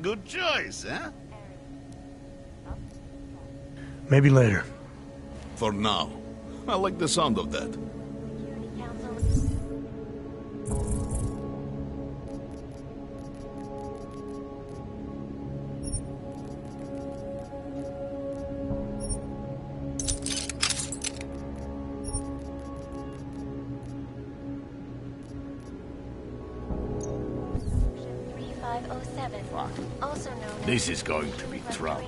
Good choice, huh? Maybe later. For now. I like the sound of that. This is going to be trouble.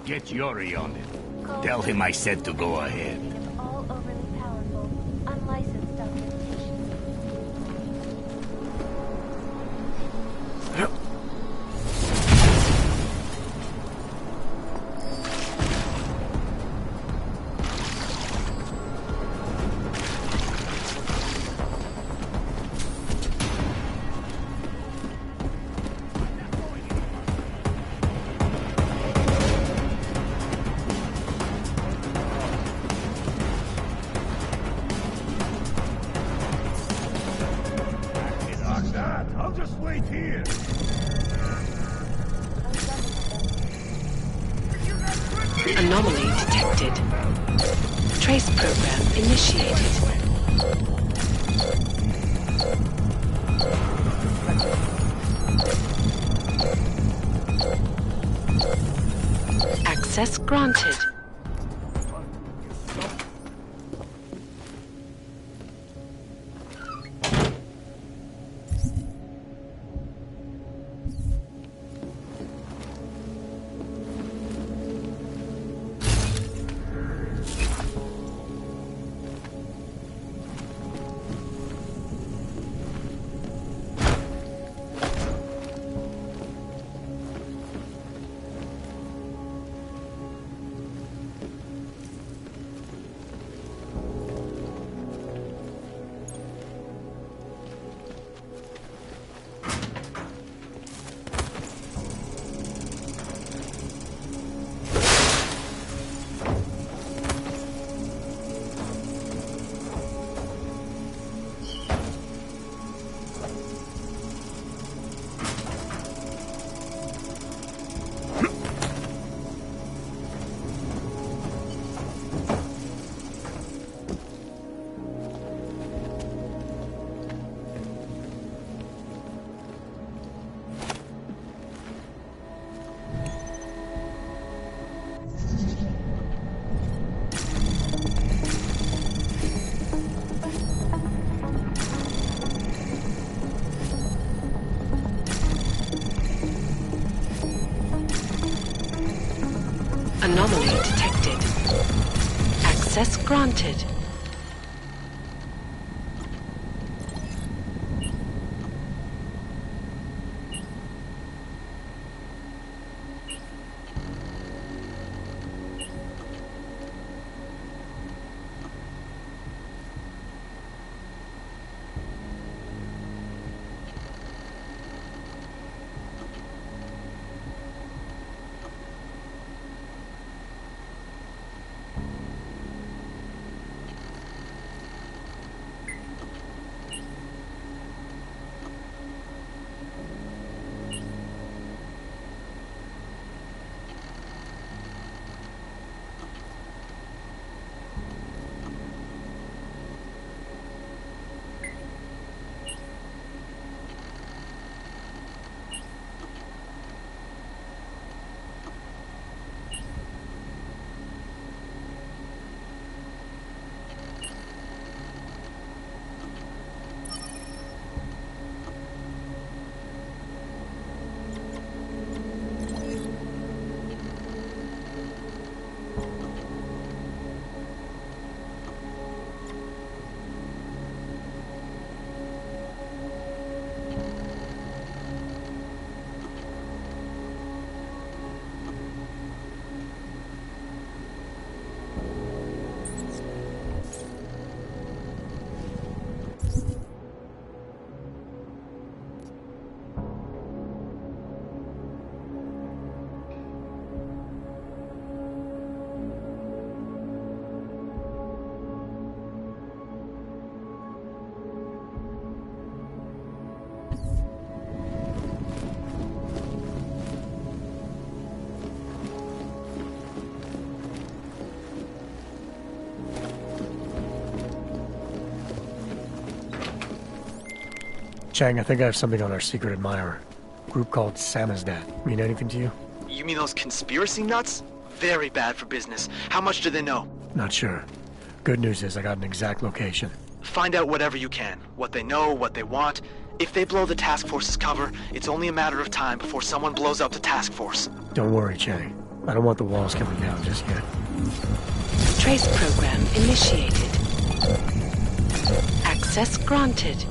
Get Yuri on it. Tell him I said to go ahead. All overly powerful, unlicensed documentation. Anomaly detected. Trace program initiated. Access granted. Anomaly detected. Access granted. Chang, I think I have something on our secret admirer. Group called Samizdat. Mean anything to you? You mean those conspiracy nuts? Very bad for business. How much do they know? Not sure. Good news is I got an exact location. Find out whatever you can. What they know, what they want. If they blow the task force's cover, it's only a matter of time before someone blows up the task force. Don't worry, Chang. I don't want the walls coming down just yet. Trace program initiated. Access granted.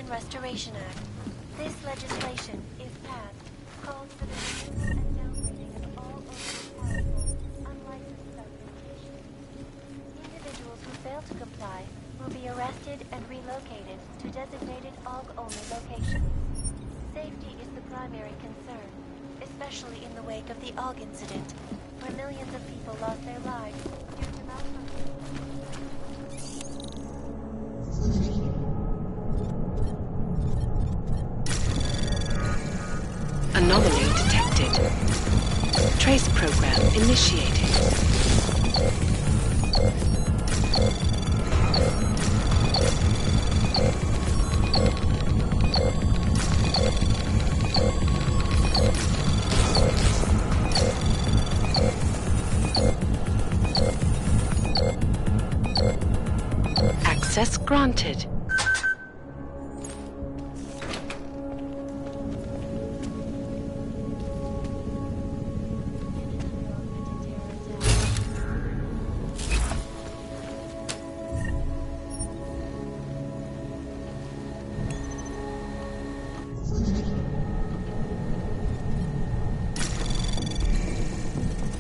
Restoration Act. This legislation, if passed, calls for the removal and downgrading of all overly powerful, unlicensed sublocations. Individuals who fail to comply will be arrested and relocated to designated AUG-only locations. Safety is the primary concern, especially in the wake of the AUG incident, where millions of people lost their lives due to malfunction. Anomaly detected. Trace program initiated. Access granted.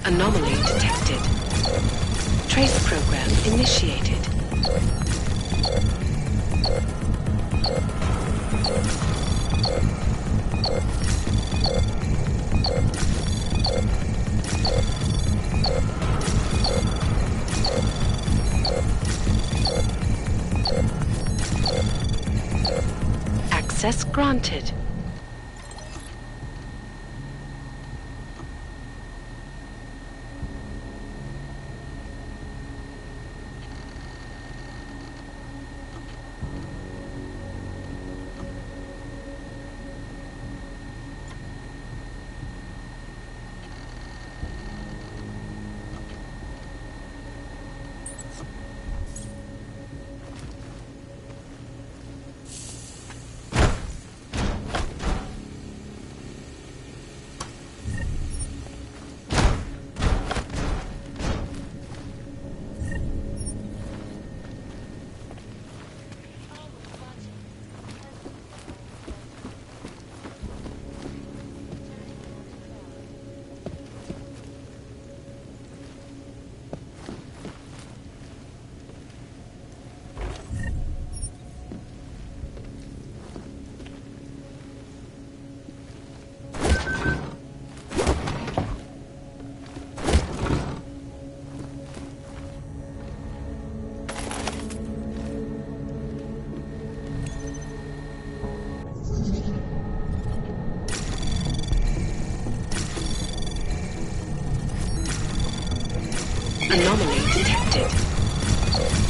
Anomaly detected. Trace program initiated. Access granted. Anomaly detected.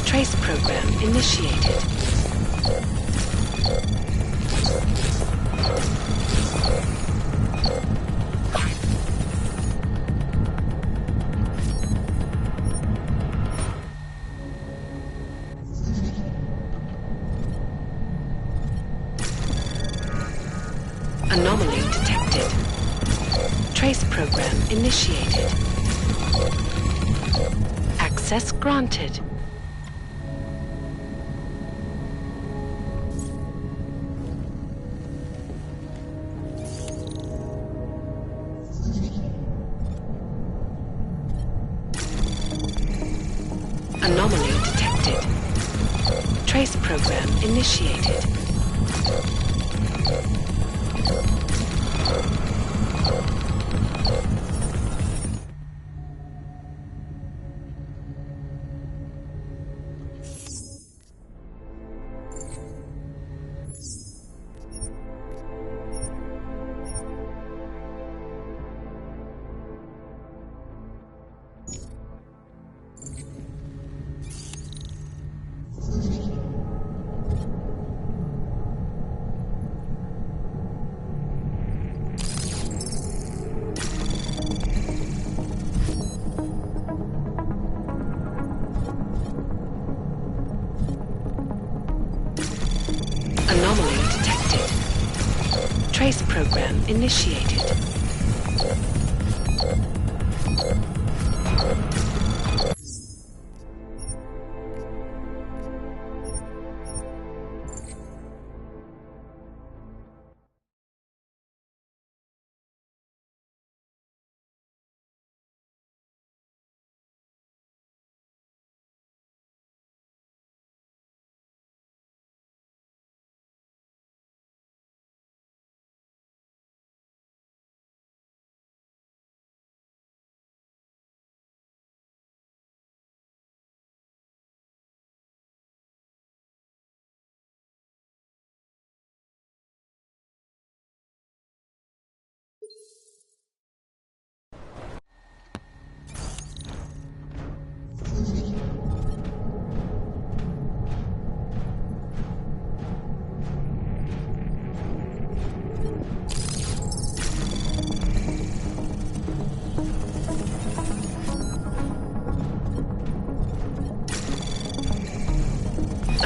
Trace program initiated. Anomaly detected. Trace program initiated. Access granted. Anomaly detected. Trace program initiated. Anomaly detected. Trace program initiated.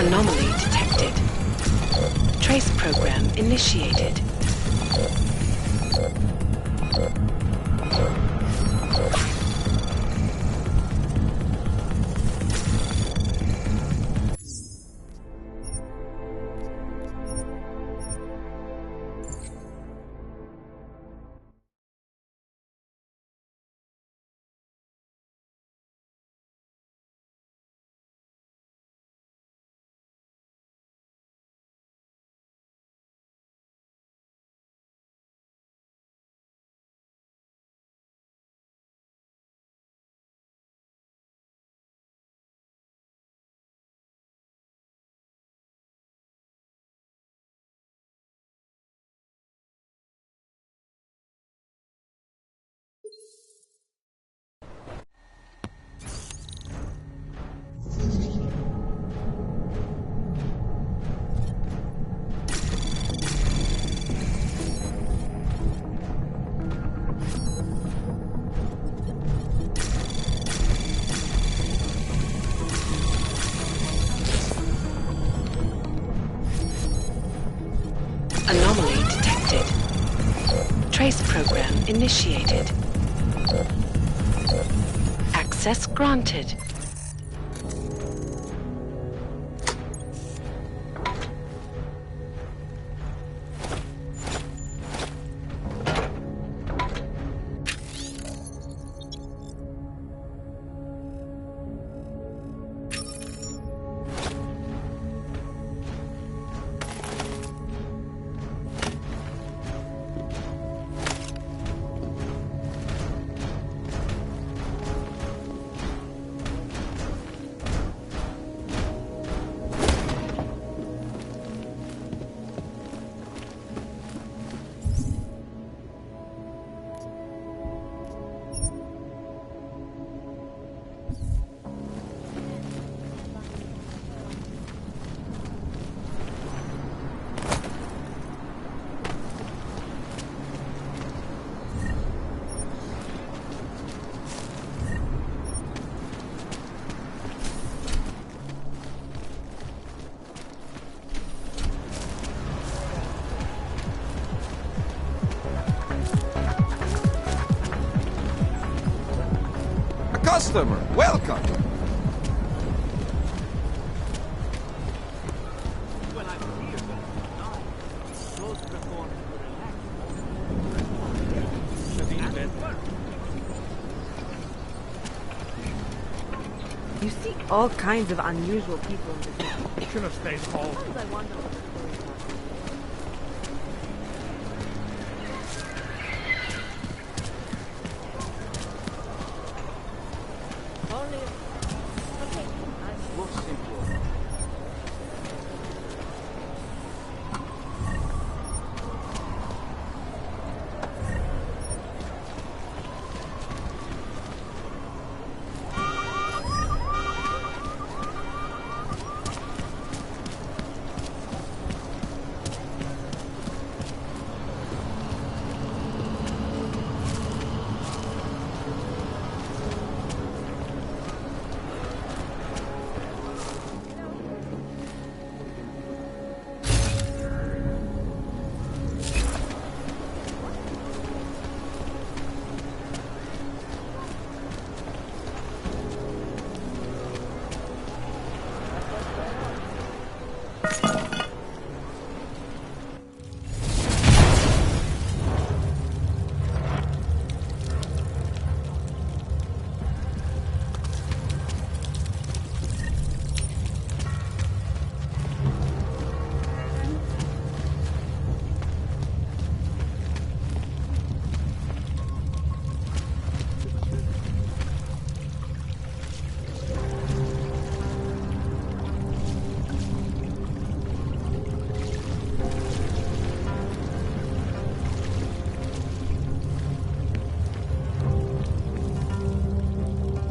Anomaly detected. Trace program initiated. Anomaly detected. Trace program initiated. Access granted. Customer, welcome! You see all kinds of unusual people in this town. Should have stayed home. Sometimes I wonder what the stories are.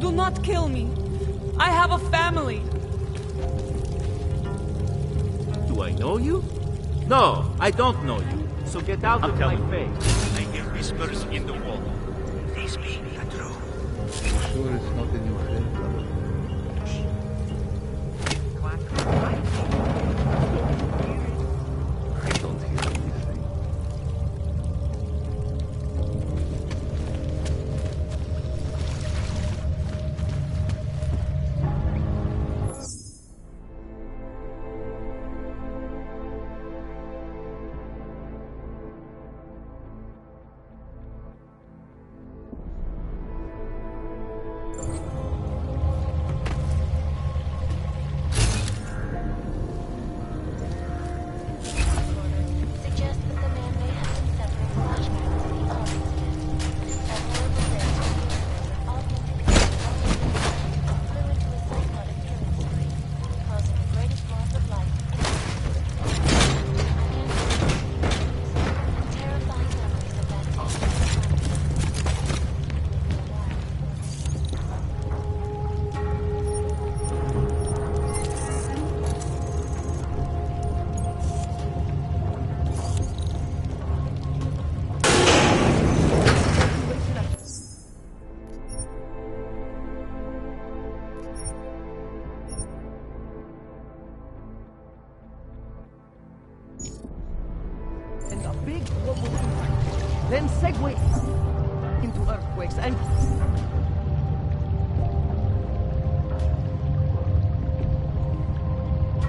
Do not kill me. I have a family. Do I know you? No, I don't know you. So get out of my face. I hear whispers in the wall. They speak the truth. Sure it's not in your head, brother. Quack. then segue into earthquakes and...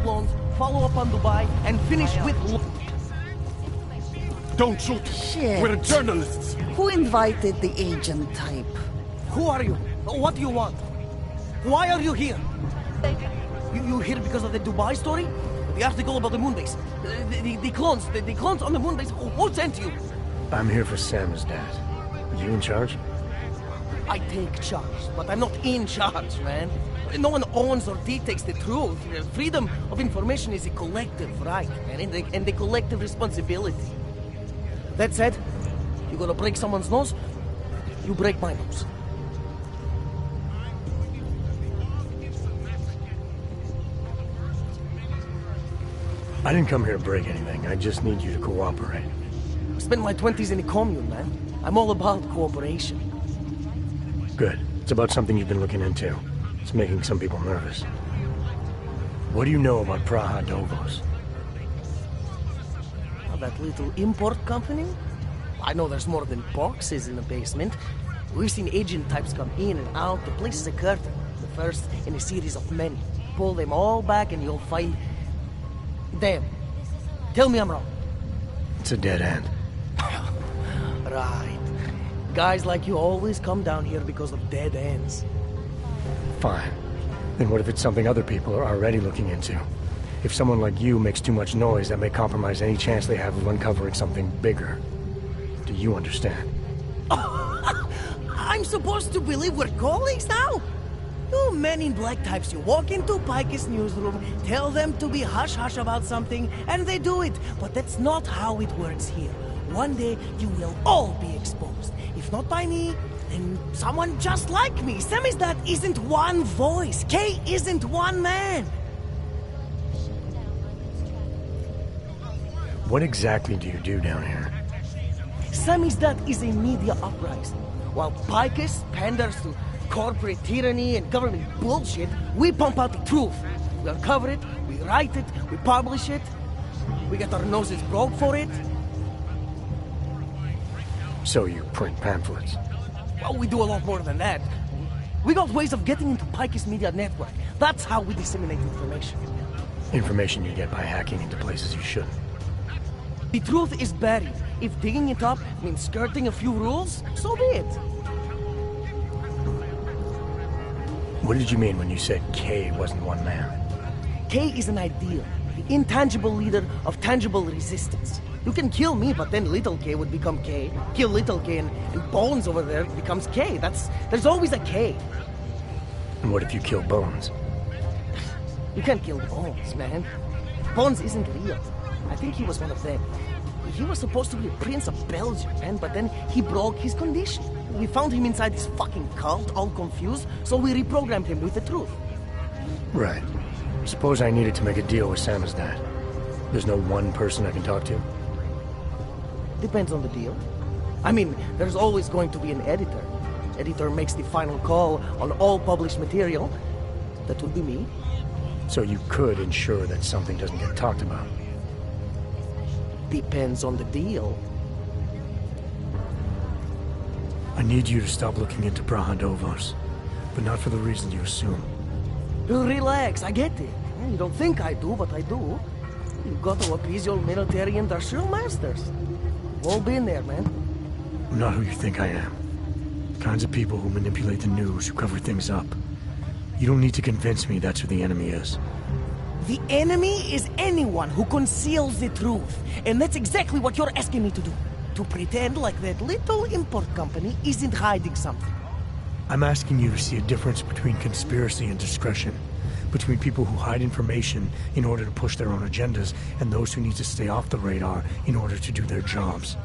loans, follow up on Dubai, and finish with... Don't shoot! Shit. We're journalists! Who invited the agent type? Who are you? What do you want? Why are you here? You here because of the Dubai story? The article about the moonbase? The clones on the moonbase? Who sent you? I'm here for Sam's dad. You in charge? I take charge, but I'm not in charge, man. No one owns or dictates the truth. Freedom of information is a collective right, man, and the collective responsibility. That said, you gonna break someone's nose, you break my nose. I didn't come here to break anything. I just need you to cooperate. I spent my 20s in a commune, man. I'm all about cooperation. Good. It's about something you've been looking into. It's making some people nervous. What do you know about Praha Dovos? That little import company? I know there's more than boxes in the basement. We've seen agent types come in and out. The place is a curtain. The first in a series of many. Pull them all back and you'll find... Damn. Tell me I'm wrong. It's a dead end. Right. Guys like you always come down here because of dead ends. Fine. Then what if it's something other people are already looking into? If someone like you makes too much noise, that may compromise any chance they have of uncovering something bigger. Do you understand? I'm supposed to believe we're colleagues now? You men in black types, you walk into Pike's newsroom, tell them to be hush-hush about something, and they do it. But that's not how it works here. One day, you will all be exposed. If not by me, then someone just like me. Samizdat isn't one voice. K isn't one man. What exactly do you do down here? Samizdat is a media uprising. While Picus panders to corporate tyranny and government bullshit, we pump out the truth. We uncover it, we write it, we publish it. We get our noses broke for it. So you print pamphlets? Well, we do a lot more than that. We got ways of getting into Picus media network. That's how we disseminate information. Information you get by hacking into places you shouldn't. The truth is buried. If digging it up means skirting a few rules, so be it. What did you mean when you said K wasn't one man? K is an ideal, the intangible leader of tangible resistance. You can kill me, but then little K would become K. Kill little K and Bones over there becomes K. There's always a K. And what if you kill Bones? You can't kill Bones, man. Bones isn't real. I think he was one of them. He was supposed to be a prince of Belgium, man, but then he broke his condition. We found him inside this fucking cult, all confused, so we reprogrammed him with the truth. Right. Suppose I needed to make a deal with Samizdat. There's no one person I can talk to? Depends on the deal. I mean, there's always going to be an editor. Editor makes the final call on all published material. That would be me. So you could ensure that something doesn't get talked about? Depends on the deal. I need you to stop looking into Praha Dovos, but not for the reason you assume. Relax, I get it. You don't think I do, but I do. You've got to appease your military industrial masters. We've all been there, man. I'm not who you think I am. The kinds of people who manipulate the news, who cover things up. You don't need to convince me that's who the enemy is. The enemy is anyone who conceals the truth. And that's exactly what you're asking me to do. To pretend like that little import company isn't hiding something. I'm asking you to see a difference between conspiracy and discretion. Between people who hide information in order to push their own agendas and those who need to stay off the radar in order to do their jobs.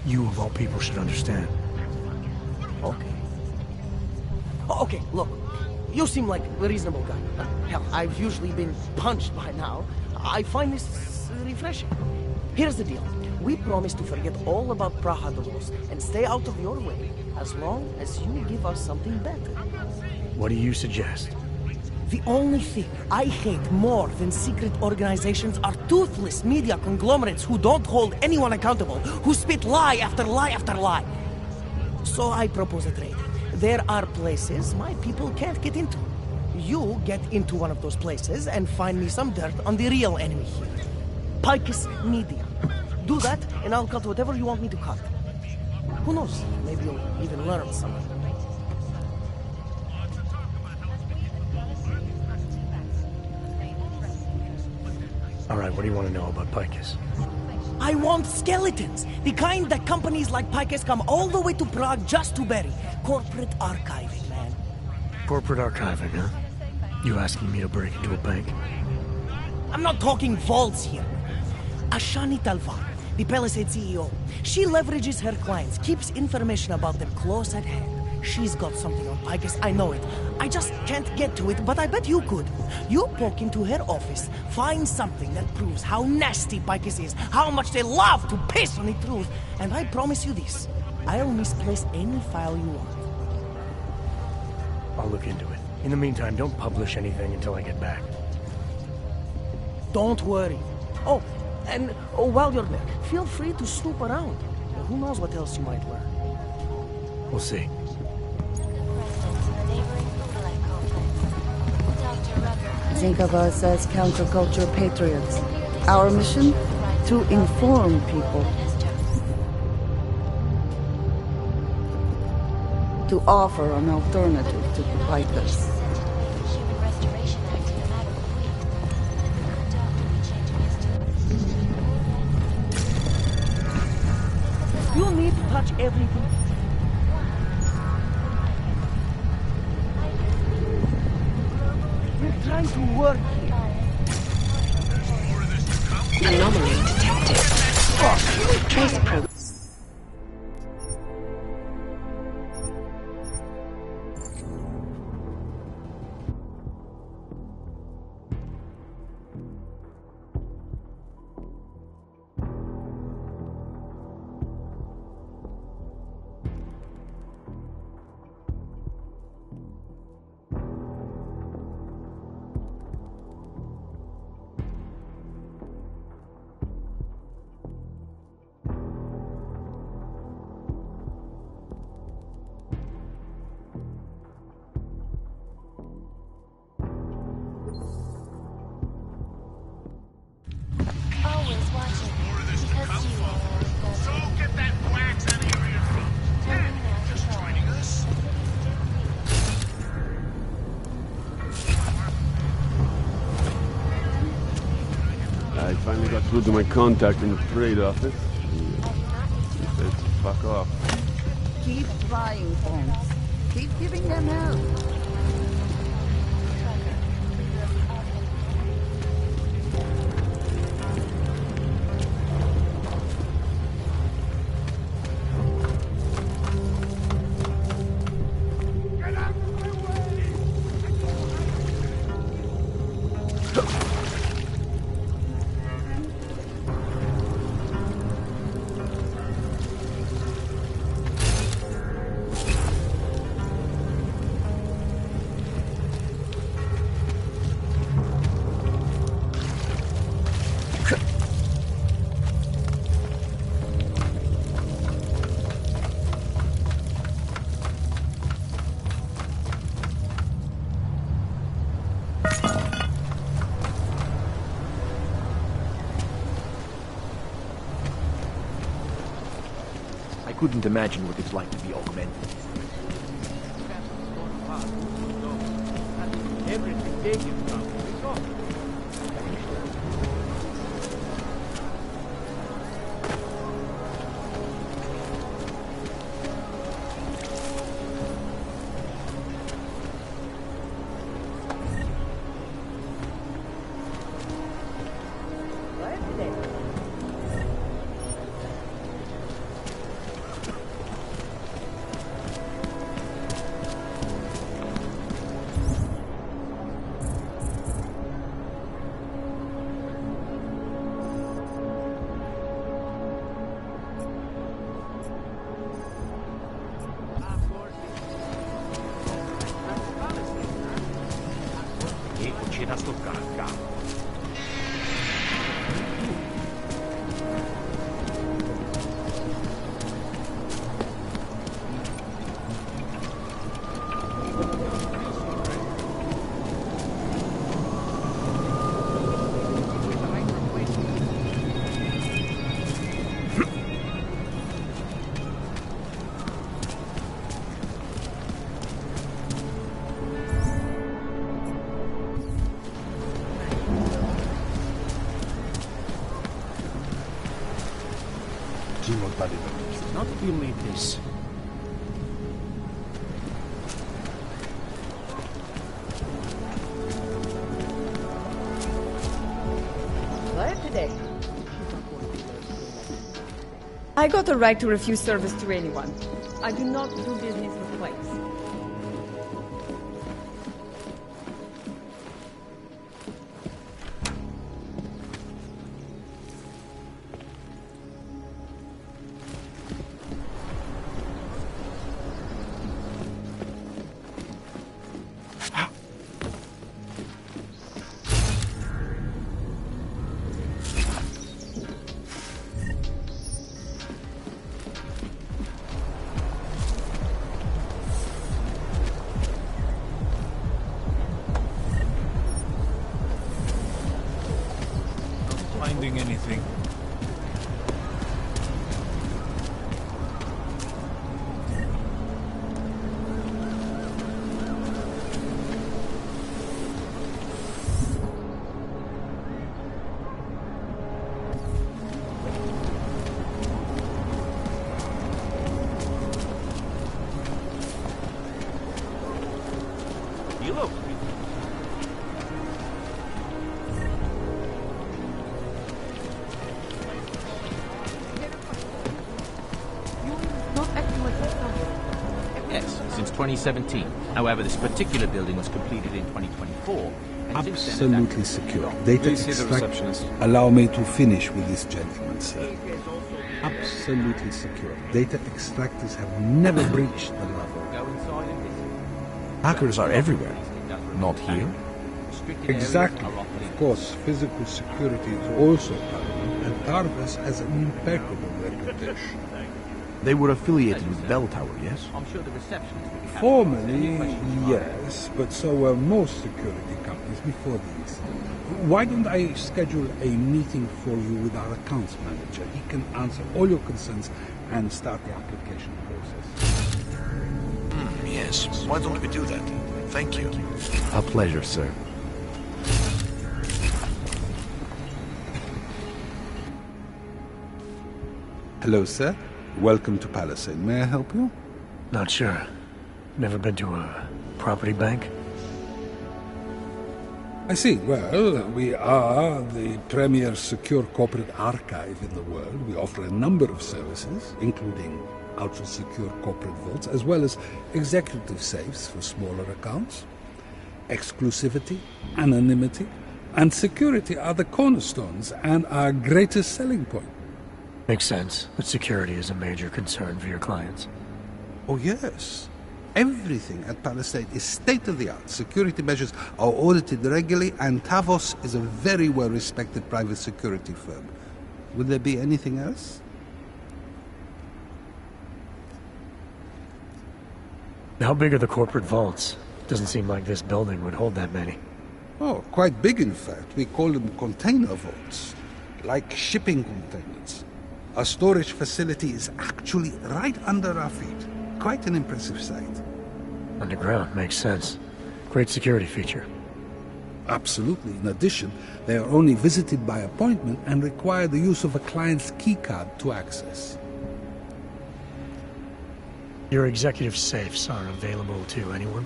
You, of all people, should understand. Okay. Okay, look. You seem like a reasonable guy. Hell, I've usually been punched by now. I find this refreshing. Here's the deal. We promise to forget all about Praha Dovos and stay out of your way, as long as you give us something better. What do you suggest? The only thing I hate more than secret organizations are toothless media conglomerates who don't hold anyone accountable, who spit lie after lie after lie. So I propose a trade. There are places my people can't get into. You get into one of those places and find me some dirt on the real enemy here. Picus Media. Do that, and I'll cut whatever you want me to cut. Who knows? Maybe you'll even learn something. All right, what do you want to know about Picus? I want skeletons! The kind that companies like Picus come all the way to Prague just to bury. Corporate archiving, man. Corporate archiving, huh? You asking me to break into a bank? I'm not talking vaults here. Ashani Talvan, the Palisade CEO. She leverages her clients, keeps information about them close at hand. She's got something on Picus, I know it. I just can't get to it, but I bet you could. You poke into her office, find something that proves how nasty Picus is, how much they love to piss on the truth, and I promise you this, I'll misplace any file you want. I'll look into it. In the meantime, don't publish anything until I get back. Don't worry. Oh, and while you're there, feel free to snoop around. Who knows what else you might learn. We'll see. Think of us as counterculture patriots. Our mission? To inform people. To offer an alternative to Picus. You need to touch everything. We're trying to work here. Anomaly detected. Trace program. Always watching, because you are. So get that wax out of your ear. Yeah, just joining us. I finally got through to my contact in the trade office. He says fuck off. Keep trying, Holmes. Keep giving them help. I couldn't imagine what it's like to be augmented. Everything taken from me. Mitäs tukkaan? Not you made this. Glad today. I got the right to refuse service to anyone. I do not do business with whites. Finding anything. You look. Yes, since 2017. However, this particular building was completed in 2024. And since then, Absolutely secure. Data Please see the extract. receptionist. Allow me to finish with this gentleman, sir. Absolutely secure. Data extractors have never breached the level. Go inside and visit. Hackers are everywhere. Not here. Exactly. Of course, physical security is also paramount, and Tarvis has an impeccable reputation. They were affiliated with Bell Tower, yes? I'm sure the receptionist will be happy. Formally, yes, but so were most security companies before these. Why don't I schedule a meeting for you with our accounts manager? He can answer all your concerns and start the application process. Yes. Why don't we do that? Thank you. A pleasure, sir. Hello, sir. Welcome to Palisade. May I help you? Not sure. Never been to a property bank? I see. Well, we are the premier secure corporate archive in the world. We offer a number of services, including ultra-secure corporate vaults, as well as executive safes for smaller accounts. Exclusivity, anonymity, and security are the cornerstones and our greatest selling point. Makes sense that security is a major concern for your clients. Oh, yes. Everything at Palisade is state-of-the-art. Security measures are audited regularly, and Tavos is a very well-respected private security firm. Would there be anything else? How big are the corporate vaults? Doesn't seem like this building would hold that many. Oh, quite big, in fact. We call them container vaults, like shipping containers. Our storage facility is actually right under our feet. Quite an impressive sight. Underground, makes sense. Great security feature. Absolutely. In addition, they are only visited by appointment and require the use of a client's keycard to access. Your executive safes are available to anyone?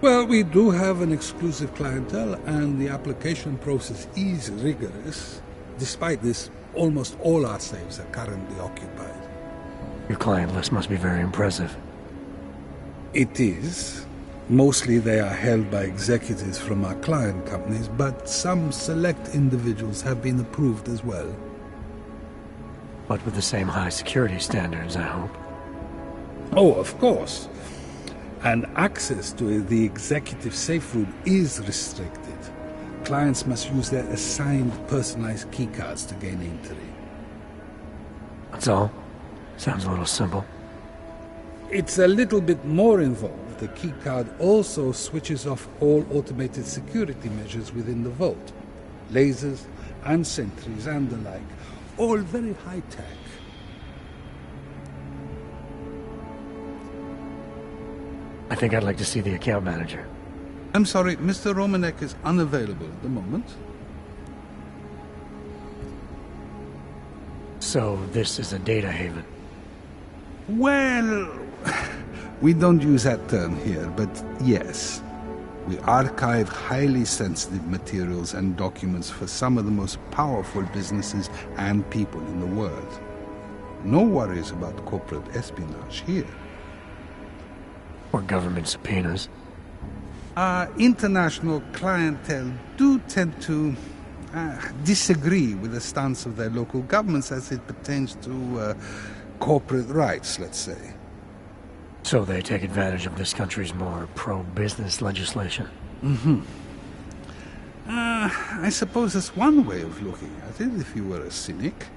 Well, we do have an exclusive clientele, and the application process is rigorous. Despite this, almost all our safes are currently occupied. Your client list must be very impressive. It is. Mostly they are held by executives from our client companies, but some select individuals have been approved as well. But with the same high security standards, I hope. Oh, of course. And access to the executive safe room is restricted. clients must use their assigned personalized keycards to gain entry. That's all? Sounds a little simple. It's a little bit more involved. The keycard also switches off all automated security measures within the vault. Lasers and sentries and the like. All very high-tech. I think I'd like to see the account manager. I'm sorry, Mr. Romanek is unavailable at the moment. So, this is a data haven? Well, we don't use that term here, but yes. We archive highly sensitive materials and documents for some of the most powerful businesses and people in the world. No worries about corporate espionage here. Or government subpoenas. International clientele do tend to disagree with the stance of their local governments as it pertains to corporate rights, let's say. So they take advantage of this country's more pro-business legislation? Mm-hmm. I suppose that's one way of looking at it, if you were a cynic.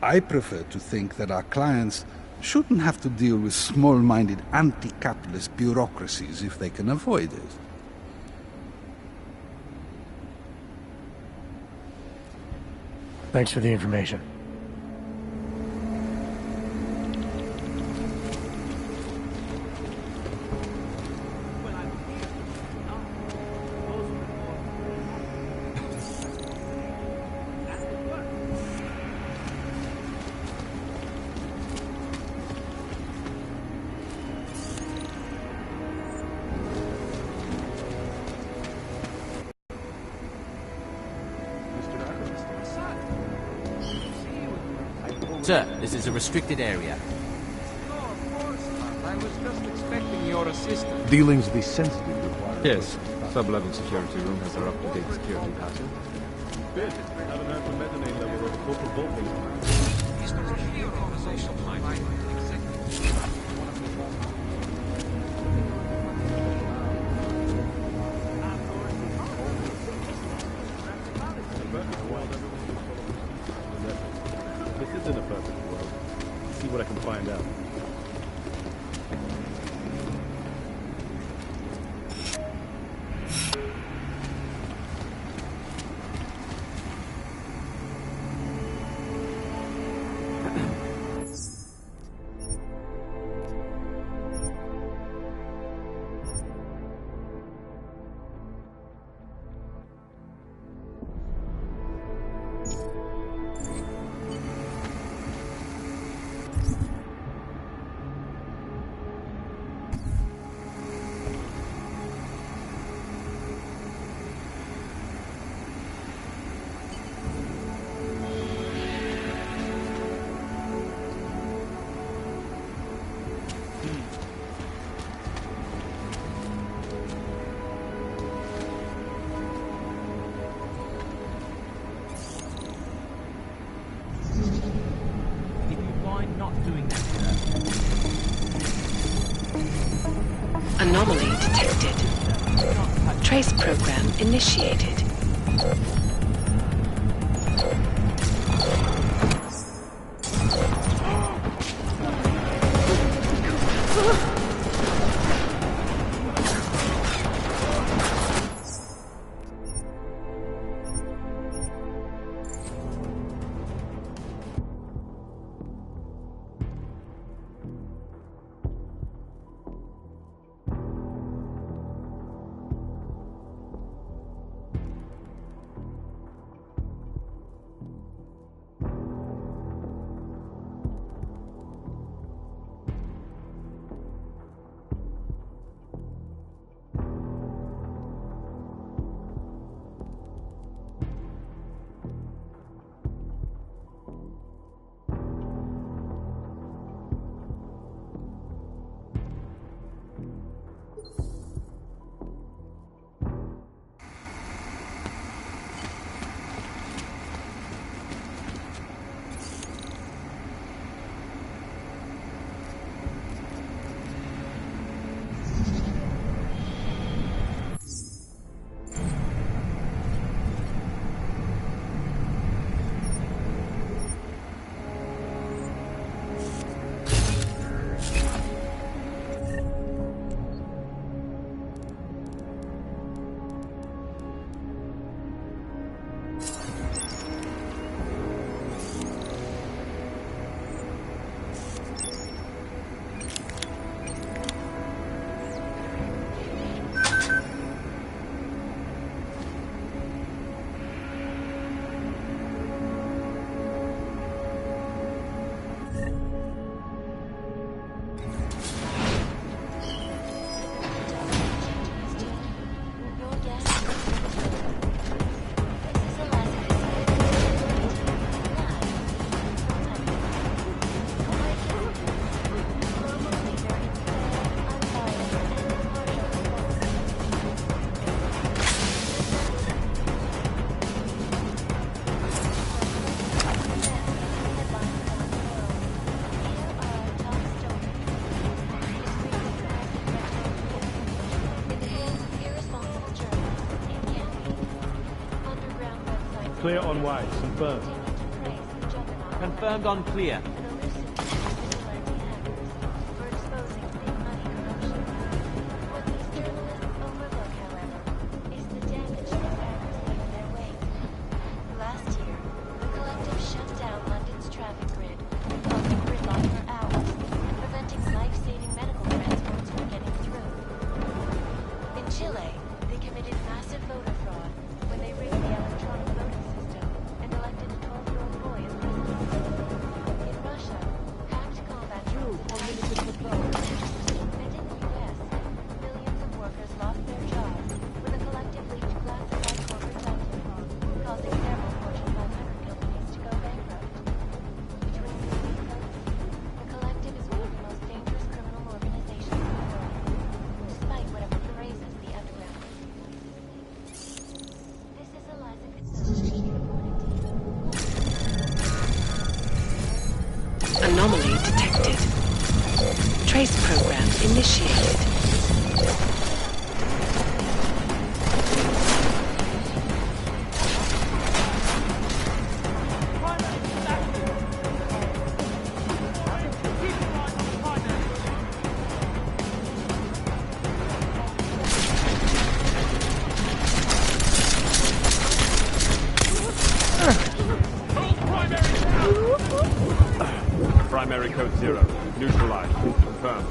I prefer to think that our clients shouldn't have to deal with small-minded anti-capitalist bureaucracies if they can avoid it. Thanks for the information. Sir, this is a restricted area. I was just expecting your assistance. Dealings with these sensitive require... Yes. Sub-level security room has our up-to-date security pattern. Good. Haven't heard from mezzanine level of corporal bolting. Is there a clear organizational timeline? This isn't a perfect world. See what I can find out. Anomaly detected. Trace program initiated. Clear on White. Confirmed. Confirmed on clear. Anomaly detected. Trace program initiated. Primary code 0. Neutralized. Confirmed.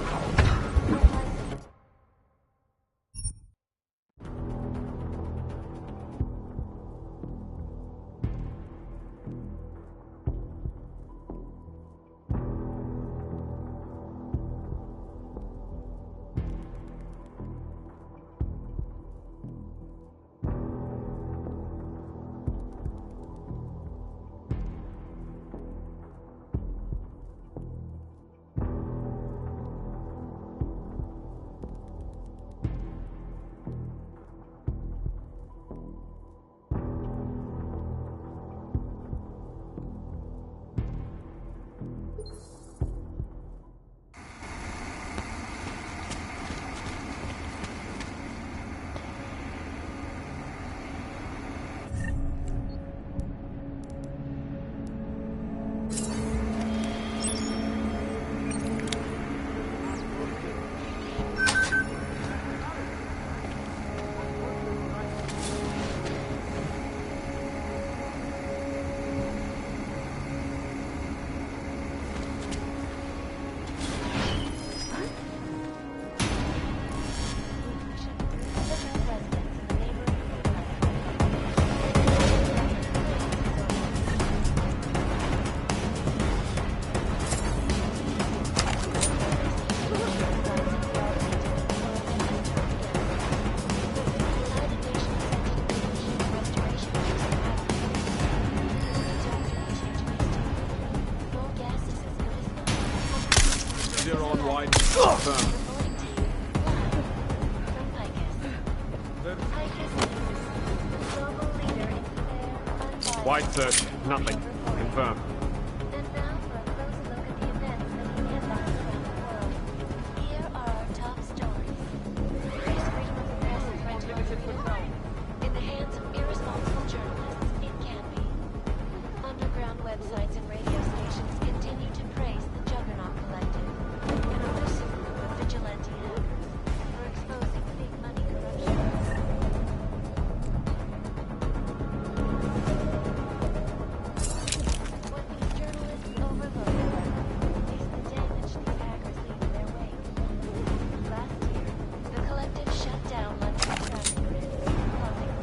White search. Nothing. Confirmed. In the hands of irresponsible journalists, it can be. Underground websites and radio stations continue to praise the Juggernaut Collective, an elusive group of vigilante hackers for exposing big money corruption. What these journalists overlook, however, is the damage these hackers leave in their wake. Last year, the collective shut down London's traffic grid, causing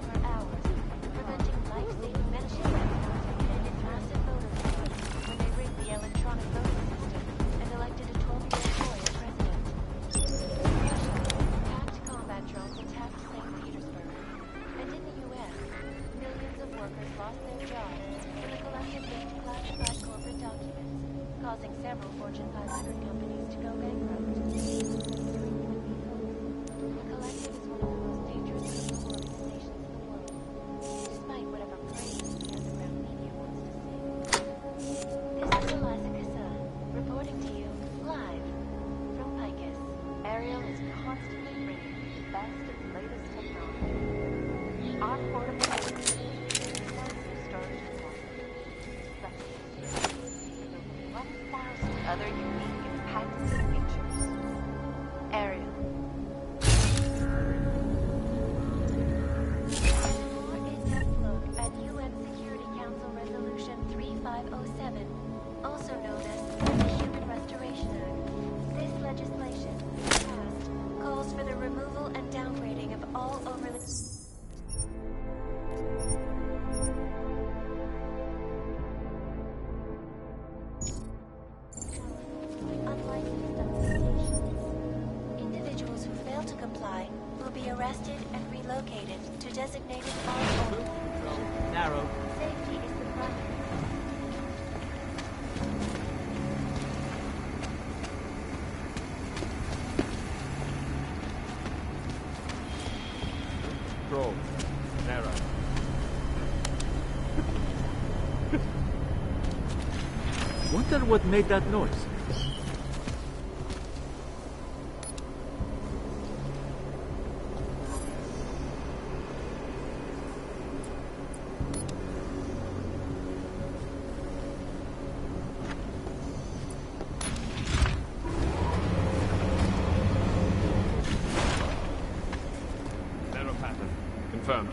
for hours, preventing life-saving medical transport, and massive voter fraud when they rigged the electronic voting system and elected a 12-year-old boy as president. Hacked combat drones attacked St. Petersburg, and in the U.S., millions of workers lost their jobs when the collective leaked classified corporate documents, causing several Fortune 500 companies to go bankrupt. The collective is one of the most dangerous criminal organizations in the world, despite whatever praise the underground media wants to sing. This is Eliza Kassan, reporting to you live from Picus. Ariel is constantly bringing the best and latest other unique and patented features. Ariel. For in-depth look at UN Security Council Resolution 3507, also known as the Human Restoration Act, this legislation, if passed, calls for the removal and downgrading of all overly... unlicensed documentations. Individuals who fail to comply will be arrested and relocated to designated all-only locations. Narrow. Safety is the primary. Control. Narrow. Wonder what made that noise. Narrow pattern. Confirmed.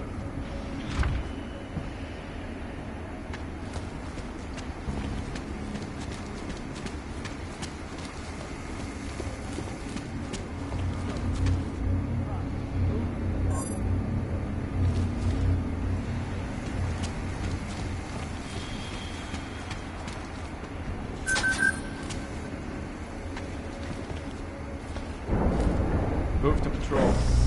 Move to patrol.